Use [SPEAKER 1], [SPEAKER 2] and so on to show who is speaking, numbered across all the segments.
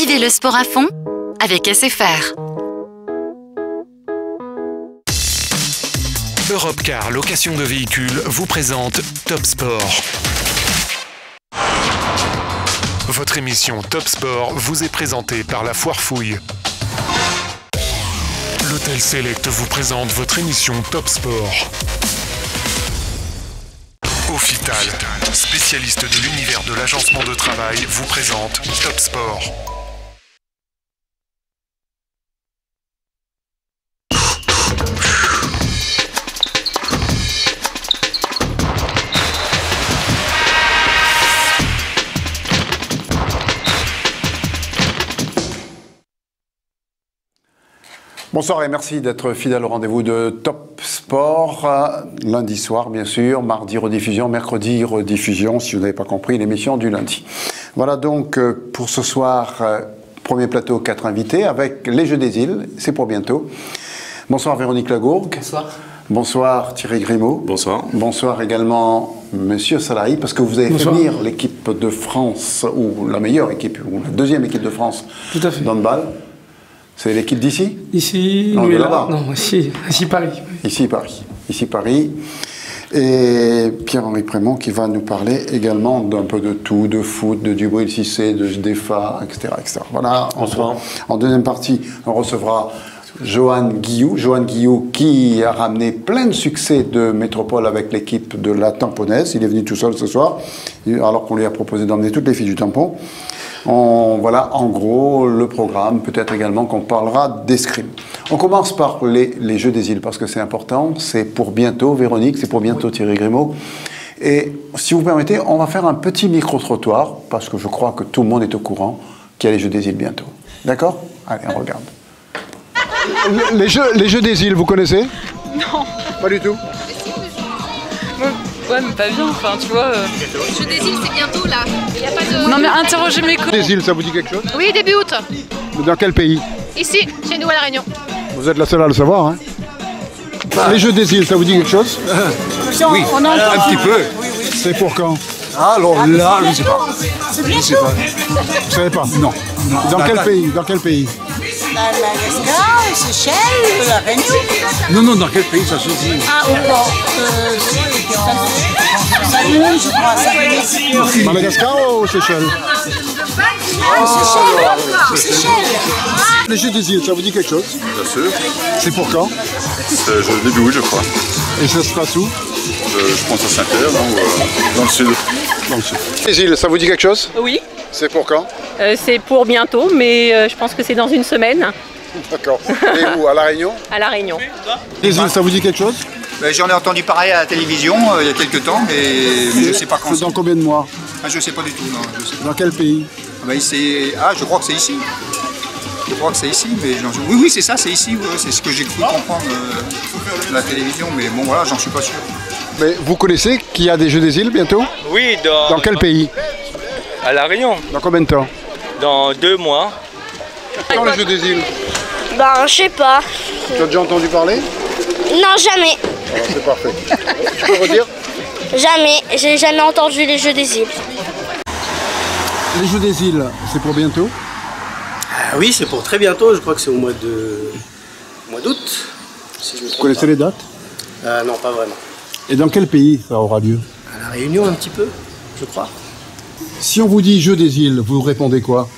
[SPEAKER 1] Vivez le sport à fond avec SFR.
[SPEAKER 2] Europcar Location de véhicules vous présente Top Sport. Votre émission Top Sport vous est présentée par la Foire Fouille. L'Hôtel Select vous présente votre émission Top Sport. Ophital, spécialiste de l'univers de l'agencement de travail, vous présente Top Sport.
[SPEAKER 3] Bonsoir et merci d'être fidèle au rendez-vous de Top Sport. Lundi soir, bien sûr, mardi rediffusion, mercredi rediffusion, si vous n'avez pas compris, l'émission du lundi. Voilà donc pour ce soir, premier plateau, 4 invités avec les Jeux des Îles, c'est pour bientôt. Bonsoir Véronique Lagourgue. Bonsoir. Bonsoir Thierry Grimaud. Bonsoir. Bonsoir également Monsieur Salahi, parce que vous avez fait venir l'équipe de France, ou la meilleure équipe, ou la deuxième équipe de France d'handball. C'est l'équipe d'ici? Ici, non, de là-bas. Non, ici Paris. Ici Paris. Ici Paris. Et Pierre-Henri Prémont qui va nous parler également d'un peu de tout, de foot, de Dubreuil-Cissé, de SDEFA, etc., etc. Voilà. En deuxième partie, on recevra Johan Guillou. Johan Guillou qui a ramené plein de succès de métropole avec l'équipe de la Tamponnaise. Il est venu tout seul ce soir, alors qu'on lui a proposé d'emmener toutes les filles du tampon. Voilà, en gros, le programme. Peut-être également qu'on parlera d'escrime. On commence par les Jeux des Îles, parce que c'est important. C'est pour bientôt, Véronique, c'est pour bientôt, Thierry Grimaud. Et si vous permettez, on va faire un petit micro-trottoir, parce que je crois que tout le monde est au courant qu'il y a les Jeux des Îles bientôt. D'accord? Allez, on regarde. Les Jeux des Îles, vous connaissez?
[SPEAKER 4] Non.
[SPEAKER 3] Pas du tout?
[SPEAKER 4] Ouais, mais pas bien, enfin, tu vois.
[SPEAKER 5] Les Jeux des Îles, c'est bientôt là. Il y a pas de...
[SPEAKER 4] Non, mais interrogez mes co...
[SPEAKER 3] Les îles, ça vous dit quelque chose?
[SPEAKER 5] Oui, début août.
[SPEAKER 3] Dans quel pays?
[SPEAKER 5] Ici, chez nous à La Réunion.
[SPEAKER 3] Vous êtes la seule à le savoir, hein? Les Jeux des Îles, ça vous dit quelque chose?
[SPEAKER 6] Oui, un petit peu.
[SPEAKER 3] C'est pour quand?
[SPEAKER 6] Alors là, je ne sais pas. Je ne sais pas.
[SPEAKER 3] Vous savez pas? Non. Dans quel pays? Dans quel pays?
[SPEAKER 7] Madagascar, Seychelles, La Réunion.
[SPEAKER 6] Non, dans quel pays ça se dit?
[SPEAKER 7] Ah, je crois.
[SPEAKER 3] Madagascar ou Seychelles?
[SPEAKER 7] Seychelles.
[SPEAKER 3] Les Jeux des Îles, ça vous dit quelque chose?
[SPEAKER 8] Bien sûr.
[SPEAKER 3] C'est pour quand?
[SPEAKER 8] C'est début août, je crois.
[SPEAKER 3] Et ça se passe où?
[SPEAKER 8] Je pense à Saint-Clair, dans le sud.
[SPEAKER 3] Dans le sud. Les îles, ça vous dit quelque chose?
[SPEAKER 9] Oui.
[SPEAKER 3] C'est pour quand?
[SPEAKER 9] C'est pour bientôt, mais je pense que c'est dans une semaine.
[SPEAKER 3] D'accord. Et où? À La Réunion?
[SPEAKER 9] À La Réunion.
[SPEAKER 3] Les îles, ça vous dit quelque chose?
[SPEAKER 10] J'en ai entendu parler à la télévision il y a quelques temps, mais je ne sais pas quand.
[SPEAKER 3] C'est dans combien de mois?
[SPEAKER 10] Je ne sais pas du tout. Non, je sais pas.
[SPEAKER 3] Dans quel pays?
[SPEAKER 10] Je crois que c'est ici. Je crois que c'est ici, mais oui, c'est ça, c'est ici. Ouais, c'est ce que j'ai cru comprendre de la télévision, mais bon, voilà, j'en suis pas sûr.
[SPEAKER 3] Mais vous connaissez qu'il y a des Jeux des Îles bientôt?
[SPEAKER 11] Oui,
[SPEAKER 3] dans quel pays?
[SPEAKER 11] À La Réunion.
[SPEAKER 3] Dans combien de temps?
[SPEAKER 11] Dans 2 mois.
[SPEAKER 3] Quand les Jeux des Îles?
[SPEAKER 12] Ben, je sais pas.
[SPEAKER 3] Tu as déjà entendu parler?
[SPEAKER 12] Non, jamais.
[SPEAKER 3] Alors, c'est parfait. Tu peux redire?
[SPEAKER 12] Jamais. J'ai jamais entendu les Jeux des Îles.
[SPEAKER 3] Les Jeux des Îles, c'est pour bientôt?
[SPEAKER 13] Oui, c'est pour très bientôt. Je crois que c'est au mois d'août. Si
[SPEAKER 3] vous connaissez les dates?
[SPEAKER 13] Non, pas vraiment.
[SPEAKER 3] Et dans quel pays ça aura lieu?
[SPEAKER 13] À La Réunion, un petit peu, je crois.
[SPEAKER 3] Si on vous dit Jeux des Îles, vous répondez quoi?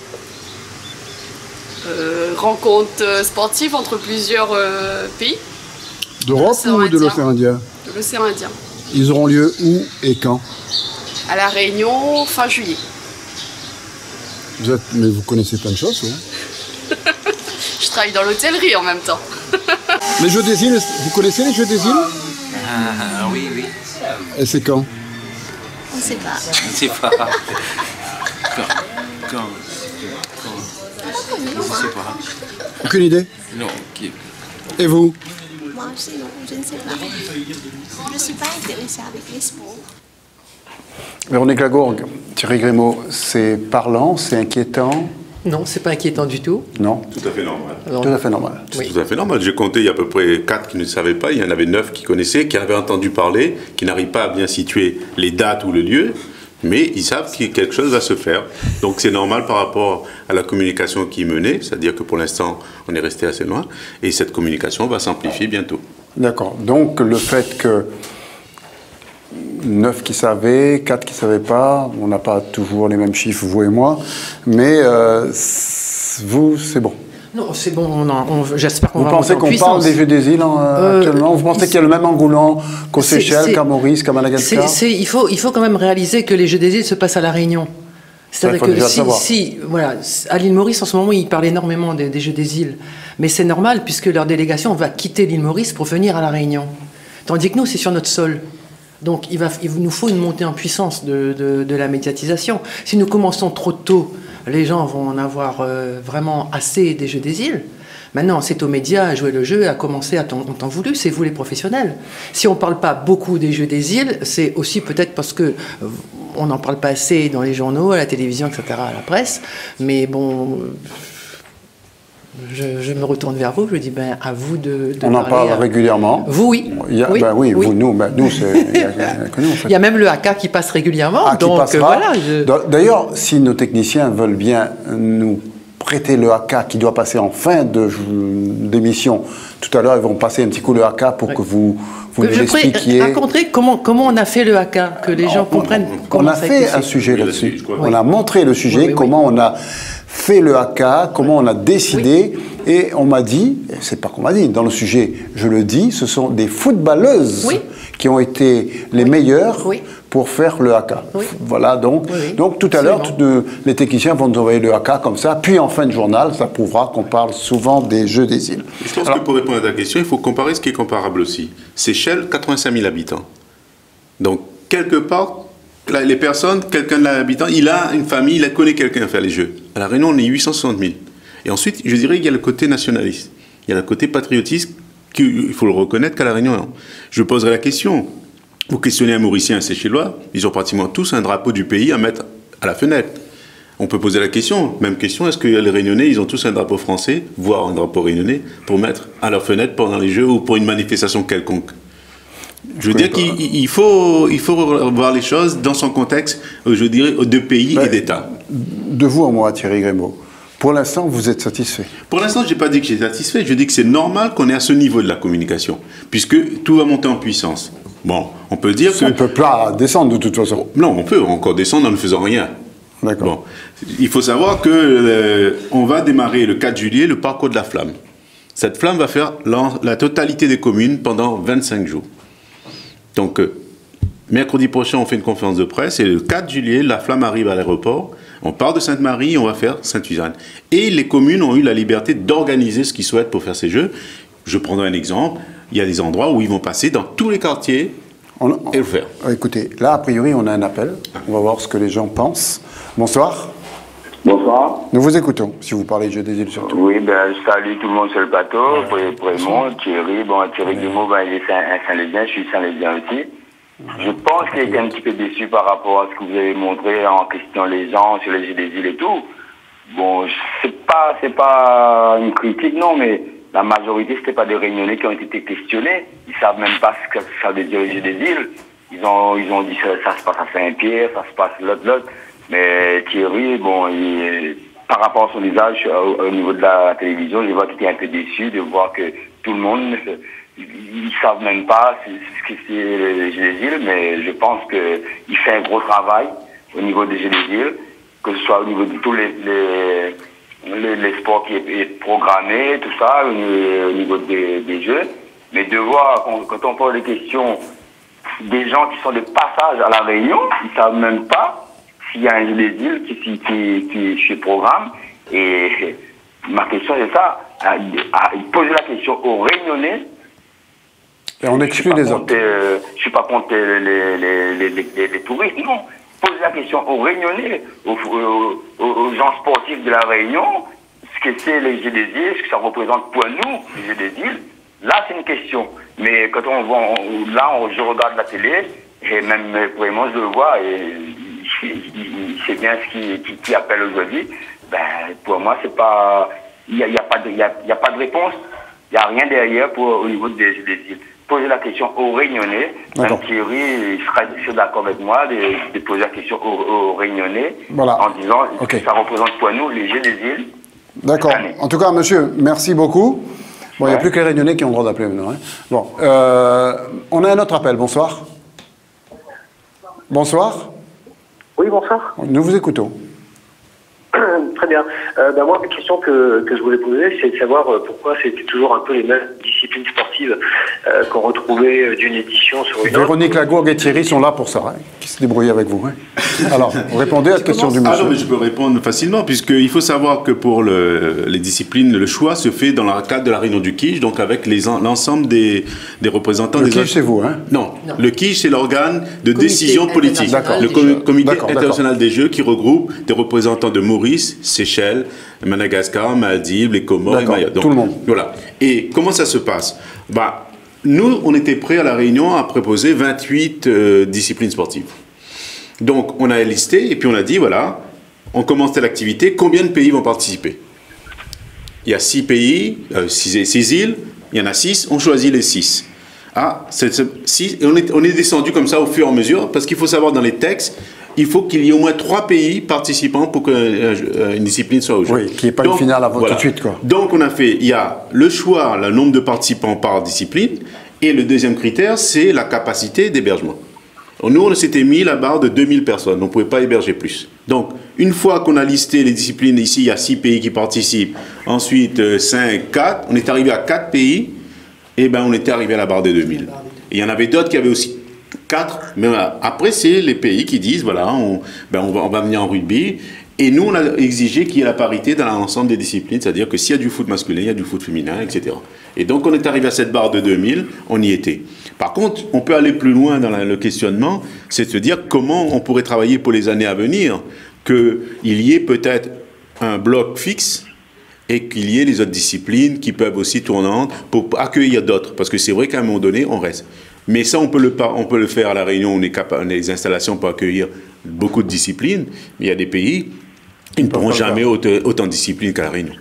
[SPEAKER 4] Rencontre sportive entre plusieurs pays.
[SPEAKER 3] D'Europe ou de l'océan Indien?
[SPEAKER 4] De l'océan Indien.
[SPEAKER 3] Ils auront lieu où et quand?
[SPEAKER 4] À La Réunion, fin juillet.
[SPEAKER 3] Mais vous connaissez plein de choses, oui.
[SPEAKER 4] Je travaille dans l'hôtellerie en même temps.
[SPEAKER 3] Les Jeux des Îles, vous connaissez les Jeux des Îles?
[SPEAKER 13] Oui.
[SPEAKER 3] Et c'est quand?
[SPEAKER 12] On ne sait pas.
[SPEAKER 13] Je ne sais pas. Quand je ne sais pas.
[SPEAKER 3] Aucune idée?
[SPEAKER 13] Non.
[SPEAKER 3] Et vous?
[SPEAKER 12] Moi aussi, non, je ne sais pas. Je ne suis pas intéressée avec les sports.
[SPEAKER 3] Véronique Lagourgue, Thierry Grimaud, c'est parlant, c'est inquiétant?
[SPEAKER 14] Non, c'est pas inquiétant du tout.
[SPEAKER 3] Non.
[SPEAKER 8] Tout à fait normal.
[SPEAKER 3] Tout à fait normal.
[SPEAKER 8] C'est tout à fait normal. J'ai compté, il y a à peu près 4 qui ne savaient pas, il y en avait 9 qui connaissaient, qui avaient entendu parler, qui n'arrivent pas à bien situer les dates ou le lieu. Mais ils savent que quelque chose va se faire. Donc c'est normal par rapport à la communication qui est menée, c'est-à-dire que pour l'instant, on est resté assez loin, et cette communication va s'amplifier bientôt.
[SPEAKER 3] D'accord. Donc le fait que 9 qui savaient, 4 qui ne savaient pas, on n'a pas toujours les mêmes chiffres, vous et moi, mais vous, c'est bon.
[SPEAKER 14] Non, c'est bon, j'espère qu'on va
[SPEAKER 3] monter en puissance. Vous pensez qu'on parle des Jeux des îles actuellement? Vous pensez qu'il y a le même engouement qu'aux Seychelles, qu'à Maurice, qu'à Madagascar?
[SPEAKER 14] Il faut quand même réaliser que les Jeux des îles se passent à La Réunion. C'est-à-dire que voilà, à l'île Maurice, en ce moment, ils parlent énormément des Jeux des îles. Mais c'est normal, puisque leur délégation va quitter l'île Maurice pour venir à La Réunion. Tandis que nous, c'est sur notre sol. Donc il nous faut une montée en puissance de la médiatisation. Si nous commençons trop tôt, les gens vont en avoir vraiment assez des Jeux des îles. Maintenant, c'est aux médias à jouer le jeu, à commencer en temps voulu. C'est vous les professionnels. Si on ne parle pas beaucoup des Jeux des îles, c'est aussi peut-être parce qu'on n'en parle pas assez dans les journaux, à la télévision, etc., à la presse. Mais bon... Je me retourne vers vous, je dis à vous de
[SPEAKER 3] on en parle régulièrement.
[SPEAKER 14] Vous, oui.
[SPEAKER 3] Oui. Vous, nous, c'est que nous, en fait.
[SPEAKER 14] Il y a même le haka qui passe régulièrement.
[SPEAKER 3] Donc d'ailleurs, si nos techniciens veulent bien nous prêter le haka qui doit passer en fin d'émission, tout à l'heure, ils vont passer un petit coup le haka pour que vous nous expliquiez.
[SPEAKER 14] Racontez comment on a fait le haka, que les gens comprennent comment
[SPEAKER 3] on a fait un sujet là-dessus. On a montré le sujet, comment on a fait le haka, comment on a décidé, et on m'a dit, c'est pas qu'on m'a dit, dans le sujet, je le dis, ce sont des footballeuses qui ont été les meilleures pour faire le haka. Voilà, donc tout à l'heure, les techniciens vont nous envoyer le haka comme ça, puis en fin de journal, ça prouvera qu'on parle souvent des Jeux des îles.
[SPEAKER 8] Je pense que pour répondre à ta question, il faut comparer ce qui est comparable aussi. Seychelles, 85 000 habitants. Donc, quelque part, les personnes, quelqu'un de l'habitant, il a une famille, il connaît quelqu'un à faire les Jeux. À La Réunion, on est 860 000. Et ensuite, je dirais qu'il y a le côté nationaliste. Il y a le côté patriotisme, il faut le reconnaître qu'à La Réunion, non. Je poserai la question. Vous questionnez un Mauricien, un Seychellois, ils ont pratiquement tous un drapeau du pays à mettre à la fenêtre. On peut poser la question, même question, est-ce que les Réunionnais, ils ont tous un drapeau français, voire un drapeau réunionnais, pour mettre à leur fenêtre pendant les Jeux ou pour une manifestation quelconque? Je veux dire qu'il faut voir les choses dans son contexte, je dirais, aux deux pays et d'État.
[SPEAKER 3] De vous à moi, Thierry Grémaud, pour l'instant, vous êtes satisfait? Pour
[SPEAKER 8] l'instant, je n'ai pas dit que j'étais satisfait, je dis que c'est normal qu'on est à ce niveau de la communication, puisque tout va monter en puissance. Bon, on peut dire
[SPEAKER 3] On ne peut pas descendre de toute façon.
[SPEAKER 8] Non, on peut encore descendre en ne faisant rien.
[SPEAKER 3] D'accord.
[SPEAKER 8] Bon, il faut savoir qu'on va démarrer le 4 juillet le parcours de la flamme. Cette flamme va faire la totalité des communes pendant 25 jours. Donc, mercredi prochain, on fait une conférence de presse et le 4 juillet, la flamme arrive à l'aéroport. On part de Sainte-Marie et on va faire Sainte-Suzanne. Et les communes ont eu la liberté d'organiser ce qu'ils souhaitent pour faire ces Jeux. Je prendrai un exemple. Il y a des endroits où ils vont passer dans tous les quartiers et le faire.
[SPEAKER 3] Écoutez, là, a priori, on a un appel. On va voir ce que les gens pensent. Bonsoir.
[SPEAKER 15] Bonsoir.
[SPEAKER 3] Nous vous écoutons, si vous parlez Jeux des îles surtout.
[SPEAKER 15] Oui, salut tout le monde sur le plateau. Raymond, Thierry. Thierry Grémaud, il est Saint-Lézien, je suis Saint-Lézien aussi. Je pense qu'il était un petit peu déçu par rapport à ce que vous avez montré en question les gens sur les Jeux des îles et tout. Bon, c'est pas une critique, non, mais la majorité, c'était pas des Réunionnais qui ont été questionnés. Ils savent même pas ce que ça veut dire les Jeux des îles. Ils ont dit ça se passe à Saint-Pierre, ça se passe l'autre. Mais Thierry, par rapport à son usage au niveau de la télévision, je vois qu'il était un peu déçu de voir que tout le monde, ils savent même pas ce que c'est les Jeux des îles, mais je pense qu'il fait un gros travail au niveau des Jeux des îles, que ce soit au niveau de tous les sports qui est programmé, tout ça, au niveau des Jeux. Mais de voir, quand on pose des questions des gens qui sont de passage à la Réunion, ils savent même pas s'il y a un Jeu des îles qui chez programme. Et ma question c'est ça, poser la question aux Réunionnais.
[SPEAKER 3] Et on exclut les autres.
[SPEAKER 15] Je ne suis pas contre les touristes, non. Poser la question aux Réunionnais, aux gens sportifs de la Réunion, ce que c'est les Jeux des îles, ce que ça représente pour nous, les Jeux des îles. Là, c'est une question. Mais quand je regarde la télé, et même vraiment je le vois, et c'est bien ce qui appelle aujourd'hui. Pour moi, c'est pas, il y a pas de réponse. Il n'y a rien derrière au niveau des Jeux des îles. poser la question aux Réunionnais. Même Thierry, il sera d'accord avec moi de poser la question aux Réunionnais en disant que ça représente pour nous les Jeux des îles.
[SPEAKER 3] D'accord. En tout cas, monsieur, merci beaucoup. Bon, il n'y a plus que les Réunionnais qui ont le droit d'appeler maintenant. Hein. Bon, on a un autre appel. Bonsoir. Bonsoir.
[SPEAKER 16] Oui, bonsoir.
[SPEAKER 3] Nous vous écoutons.
[SPEAKER 16] Très bien. Moi, la question que je voulais poser, c'est de savoir pourquoi c'était toujours un peu les mêmes disciplines sportives qu'on retrouvait d'une édition sur une autre.
[SPEAKER 3] Véronique Lagourgue et Thierry sont là pour ça, hein, qui se débrouillent avec vous. Hein. Alors, vous répondez à la question du monsieur.
[SPEAKER 8] Non, mais je peux répondre facilement, puisqu'il faut savoir que pour les disciplines, le choix se fait dans le cadre de la réunion du KIJ, donc avec l'ensemble des représentants des...
[SPEAKER 3] Le KIJ, c'est vous, hein?
[SPEAKER 8] Non. Le KIJ, c'est l'organe de décision politique. Le Comité international des Jeux qui regroupe des représentants de Maurice, Seychelles, Madagascar, Maldives, les Comores et Mayotte. Donc,
[SPEAKER 3] tout le monde.
[SPEAKER 8] Voilà. Et comment ça se passe? Nous, on était prêts à la Réunion à proposer 28 disciplines sportives. Donc, on a listé et puis on a dit, voilà, on commence telle activité, combien de pays vont participer? Il y a 6 pays, 6 îles, il y en a 6, on choisit les 6. On est descendu comme ça au fur et à mesure, parce qu'il faut savoir dans les textes, il faut qu'il y ait au moins 3 pays participants pour qu'une discipline soit au jeu.
[SPEAKER 3] Oui, qu'il n'y ait pas une finale avant tout de suite, quoi.
[SPEAKER 8] Donc, il y a le choix, le nombre de participants par discipline, et le deuxième critère, c'est la capacité d'hébergement. Nous, on s'était mis la barre de 2000 personnes, on ne pouvait pas héberger plus. Donc, une fois qu'on a listé les disciplines, ici, il y a 6 pays qui participent, ensuite 5, 4, on est arrivé à 4 pays, et on était arrivé à la barre des 2000. Et il y en avait d'autres qui avaient aussi 4, mais après, c'est les pays qui disent, voilà, on va venir en rugby. Et nous, on a exigé qu'il y ait la parité dans l'ensemble des disciplines, c'est-à-dire que s'il y a du foot masculin, il y a du foot féminin, etc. Et donc, on est arrivé à cette barre de 2000, on y était. Par contre, on peut aller plus loin dans le questionnement, c'est de se dire comment on pourrait travailler pour les années à venir, qu'il y ait peut-être un bloc fixe et qu'il y ait les autres disciplines qui peuvent aussi tournantes pour accueillir d'autres. Parce que c'est vrai qu'à un moment donné, on reste. Mais ça, on peut le faire à La Réunion, on a des installations pour accueillir beaucoup de disciplines, mais il y a des pays qui ne pourront jamais autant de disciplines qu'à La Réunion.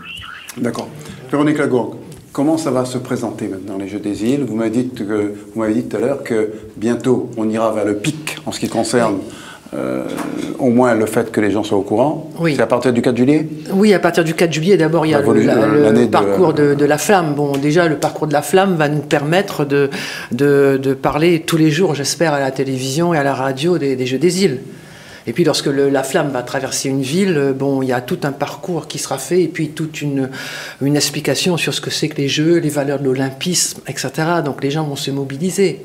[SPEAKER 3] D'accord. Véronique Lagourgue, comment ça va se présenter maintenant, les Jeux des îles? Vous m'avez dit tout à l'heure que bientôt, on ira vers le pic en ce qui concerne au moins le fait que les gens soient au courant. Oui. C'est à partir du 4 juillet? Oui, à partir du 4 juillet. D'abord, il y a le parcours de la flamme. Bon, déjà, le parcours de la flamme va nous permettre de parler tous les jours, j'espère, à la télévision et à la radio des Jeux des îles. Et puis, lorsque la flamme va traverser une ville, il y a tout un parcours qui sera fait et puis toute une explication sur ce que c'est que les Jeux, les valeurs de l'olympisme, etc. Donc, les gens vont se mobiliser.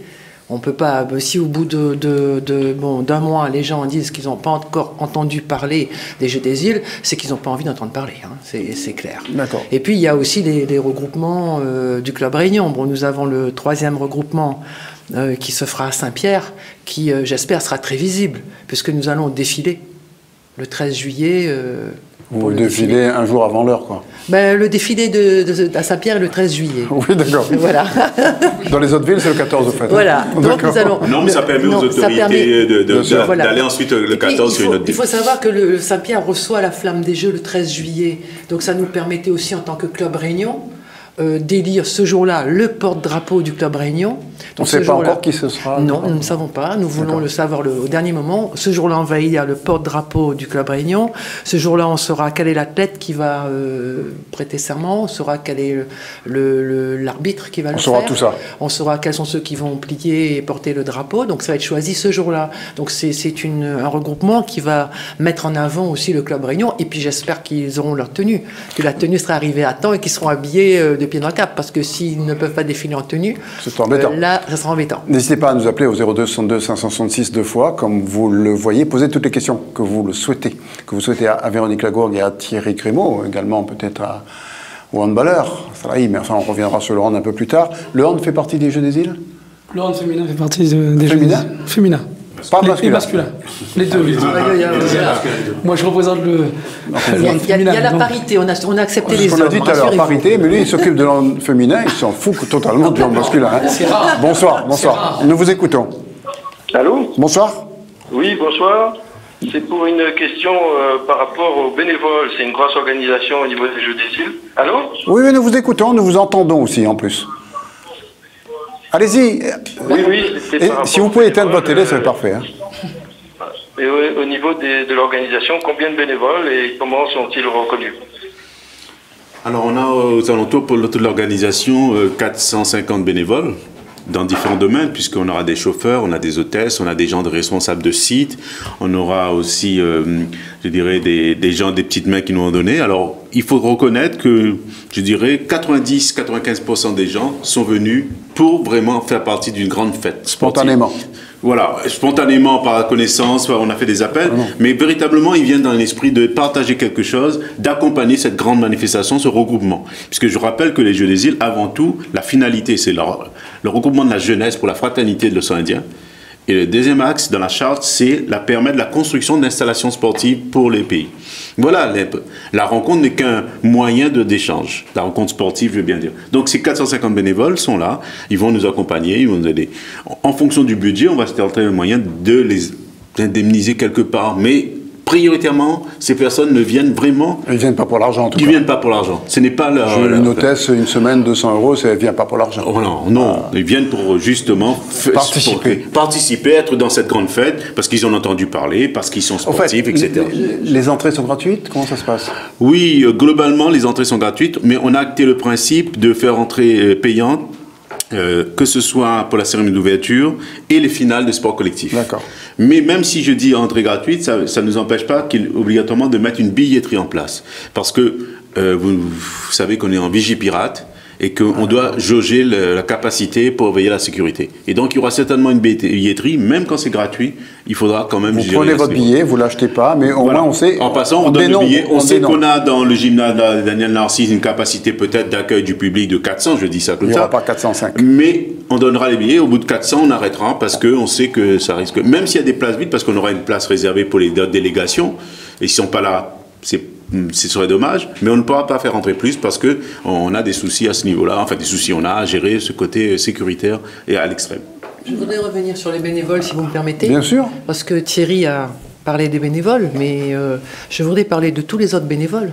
[SPEAKER 3] On peut pas, si au bout d'un mois, les gens disent qu'ils n'ont pas encore entendu parler des Jeux des îles, c'est qu'ils n'ont pas envie d'entendre parler, hein, c'est clair. D'accord. Et puis, il y a aussi les regroupements du Club Réunion. Bon, nous avons le 3e regroupement qui se fera à Saint-Pierre, qui, j'espère, sera très visible, puisque nous allons défiler le 13 juillet. Vous défilez un jour avant l'heure, quoi. Le défilé à Saint-Pierre est le 13 juillet. Oui, d'accord. Voilà. Dans les autres villes, c'est le 14 au fait. Voilà. Donc, nous allons... Non, mais ça permet aux autorités d'aller ensuite le 14 sur une autre ville. Il faut savoir que le Saint-Pierre reçoit la flamme des Jeux le 13 juillet. Donc ça nous permettait aussi, en tant que Club Réunion, d'élire ce jour-là le porte-drapeau du Club Réunion. Donc, on ne sait pas encore qui ce sera? Non, nous ne savons pas. Nous voulons le savoir au dernier moment. Ce jour-là, on va élire le porte-drapeau du Club Réunion. Ce jour-là, on saura quel est l'athlète qui va prêter serment. On saura quel est l'arbitre qui va le faire. On saura tout ça. On saura quels sont ceux qui vont plier et porter le drapeau. Donc ça va être choisi ce jour-là. Donc c'est un regroupement qui va mettre en avant aussi le Club Réunion. Et puis j'espère qu'ils auront leur tenue. Que la tenue sera arrivée à temps et qu'ils seront habillés de pied dans le cap. Parce que s'ils ne peuvent pas défiler en tenue, c'est embêtant. Là, ça sera embêtant. N'hésitez pas à nous appeler au 02 62 566 2 fois, comme vous le voyez. Posez toutes les questions que vous le souhaitez. Que vous souhaitez à Véronique Lagourgue et à Thierry Crémeau, également peut-être au handballeur. Ça va, mais enfin, on reviendra sur le hand un peu plus tard. Le hand fait partie des Jeux des îles? Le hand féminin fait partie des Jeux des îles. Féminin. Pas masculin. Et masculin. Les deux. Moi, je représente le hand féminin. Il y a la parité, on a accepté les hommes. On a dit tout à l'heure parité, mais lui, il s'occupe de l'hand féminin, il s'en fout totalement du hand masculin. Hein. C'est rare. Bonsoir, bonsoir. Nous vous écoutons. Allô? Bonsoir. Oui, bonsoir. C'est pour une question par rapport aux bénévoles. C'est une grosse organisation au niveau des Jeux des îles. Allô? Oui, nous vous écoutons, nous vous entendons aussi en plus. Allez-y.
[SPEAKER 17] Oui, c'était par rapport
[SPEAKER 3] si vous pouvez éteindre votre télé, c'est parfait. Hein.
[SPEAKER 17] Et au niveau de l'organisation, combien de bénévoles et comment sont-ils reconnus?
[SPEAKER 8] Alors on a aux alentours pour toute l'organisation 450 bénévoles dans différents domaines, puisqu'on aura des chauffeurs, on a des hôtesses, on a des gens de responsables de site, on aura aussi, je dirais, des gens, des petites mains qui nous ont donné. Alors il faut reconnaître que, je dirais, 90-95% des gens sont venus pour vraiment faire partie d'une grande fête sportive.
[SPEAKER 3] Spontanément.
[SPEAKER 8] Voilà, spontanément, par connaissance, on a fait des appels, mais véritablement, ils viennent dans l'esprit de partager quelque chose, d'accompagner cette grande manifestation, ce regroupement. Puisque je rappelle que les Jeux des îles, avant tout, la finalité, c'est le regroupement de la jeunesse pour la fraternité de l'océan Indien. Et le deuxième axe dans la charte, c'est permettre la construction d'installations sportives pour les pays. Voilà, la rencontre n'est qu'un moyen d'échange. La rencontre sportive, je veux bien dire. Donc ces 450 bénévoles sont là, ils vont nous accompagner, ils vont nous aider. En fonction du budget, on va se tenter le moyen de les indemniser quelque part, mais prioritairement, ces personnes ne viennent vraiment...
[SPEAKER 3] Ils ne viennent pas pour l'argent, en tout cas.
[SPEAKER 8] Ils ne viennent pas pour l'argent. Ce n'est pas leur...
[SPEAKER 3] Une hôtesse, une semaine, 200 €, ça ne vient pas pour l'argent.
[SPEAKER 8] Oh non. Ils viennent pour justement... Participer, être dans cette grande fête, parce qu'ils en ont entendu parler, parce qu'ils sont sportifs, etc.
[SPEAKER 3] Les entrées sont gratuites? Comment ça se passe?
[SPEAKER 8] Oui, globalement, les entrées sont gratuites, mais on a acté le principe de faire entrer payante, que ce soit pour la cérémonie d'ouverture et les finales de sport collectif.
[SPEAKER 3] D'accord.
[SPEAKER 8] Mais même si je dis entrée gratuite, ça ne nous empêche pas obligatoirement de mettre une billetterie en place. Parce que vous savez qu'on est en Vigipirate et qu'on doit jauger la capacité pour veiller à la sécurité. Et donc, il y aura certainement une billetterie, même quand c'est gratuit, il faudra quand même...
[SPEAKER 3] Vous prenez votre billet, vous ne l'achetez pas, mais au moins on sait...
[SPEAKER 8] En passant, on donne le billet. On sait qu'on a dans le gymnase de Daniel Narcisse une capacité peut-être d'accueil du public de 400, je dis ça comme ça.
[SPEAKER 3] Il n'y aura pas 405.
[SPEAKER 8] Mais on donnera les billets, au bout de 400, on arrêtera, parce qu'on sait que ça risque... Même s'il y a des places vides, parce qu'on aura une place réservée pour les délégations, et s'ils ne sont pas là, ce serait dommage, mais on ne pourra pas faire entrer plus parce qu'on a des soucis à ce niveau-là, enfin des soucis, on a à gérer ce côté sécuritaire et à l'extrême.
[SPEAKER 14] Je voudrais revenir sur les bénévoles, si vous me permettez.
[SPEAKER 3] Bien sûr.
[SPEAKER 14] Parce que Thierry a parlé des bénévoles, mais je voudrais parler de tous les autres bénévoles.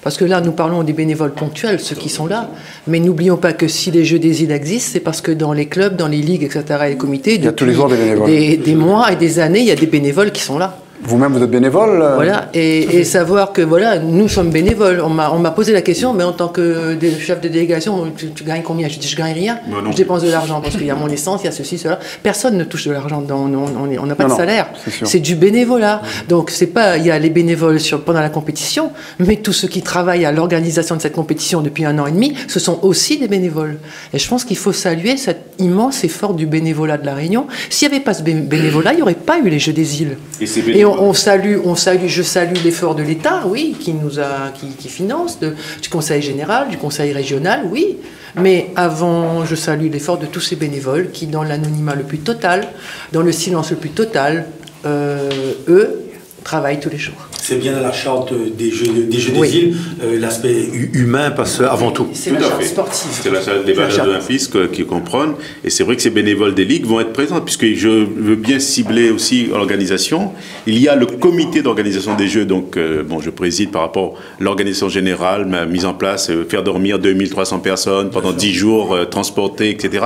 [SPEAKER 14] Parce que là, nous parlons des bénévoles ponctuels, ceux qui sont là. Mais n'oublions pas que si les Jeux des îles existent, c'est parce que dans les clubs, dans les ligues, etc., et les comités,
[SPEAKER 3] il y a tous les jours des bénévoles.
[SPEAKER 14] Des mois et des années, il y a des bénévoles qui sont là.
[SPEAKER 3] Vous-même, vous êtes bénévole?
[SPEAKER 14] Voilà, et savoir que voilà, nous sommes bénévoles. On m'a posé la question, mais en tant que chef de délégation, tu gagnes combien? Je dis, je gagne rien. Je dépense de l'argent parce qu'il y a mon essence, il y a ceci, cela. Personne ne touche de l'argent. On n'a pas de salaire. C'est du bénévolat. Donc c'est pas, il y a les bénévoles pendant la compétition, mais tous ceux qui travaillent à l'organisation de cette compétition depuis 1 an et demi, ce sont aussi des bénévoles. Et je pense qu'il faut saluer cet immense effort du bénévolat de la Réunion. S'il n'y avait pas ce bénévolat, il n'y aurait pas eu les Jeux des îles. Et je salue l'effort de l'État, oui, qui finance, du Conseil général, du Conseil régional, oui. Mais avant, je salue l'effort de tous ces bénévoles qui, dans l'anonymat le plus total, dans le silence le plus total, eux, travaillent tous les jours.
[SPEAKER 18] C'est bien dans la charte des Jeux des îles, l'aspect humain passe avant tout.
[SPEAKER 14] C'est la charte sportive.
[SPEAKER 8] C'est la charte des valeurs olympiques qui comprennent. Et c'est vrai que ces bénévoles des ligues vont être présents, puisque je veux bien cibler aussi l'organisation. Il y a le comité d'organisation des Jeux, donc je préside par rapport à l'organisation générale, ma mise en place, faire dormir 2300 personnes pendant 10 jours, transporter, etc.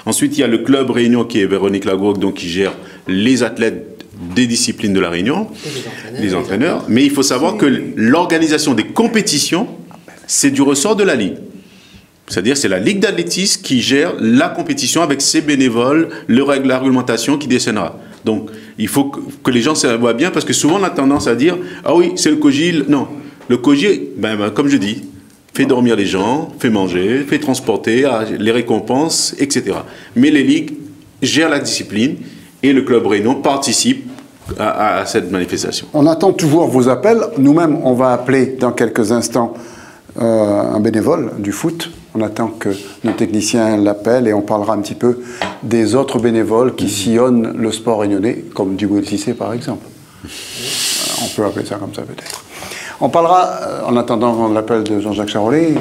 [SPEAKER 8] Ensuite, il y a le club Réunion qui est Véronique Lagrogue, donc qui gère les athlètes des disciplines de la Réunion, les entraîneurs. Mais il faut savoir que l'organisation des compétitions, c'est du ressort de la Ligue. C'est-à-dire c'est la Ligue d'athlétisme qui gère la compétition avec ses bénévoles, la réglementation qui décennera. Donc il faut que les gens se voient bien, parce que souvent on a tendance à dire « Ah oui, c'est le COJIL ». Non, le COJIL, comme je dis, fait dormir les gens, fait manger, fait transporter, les récompenses, etc. Mais les ligues gèrent la discipline et le club Réunion participe à cette manifestation.
[SPEAKER 3] On attend toujours vos appels. Nous-mêmes, on va appeler dans quelques instants un bénévole du foot. On attend que nos techniciens l'appellent et on parlera un petit peu des autres bénévoles qui sillonnent le sport réunionnais, comme Djibril Cissé par exemple. On peut appeler ça comme ça peut-être. On parlera, en attendant l'appel de Jean-Jacques Charolais,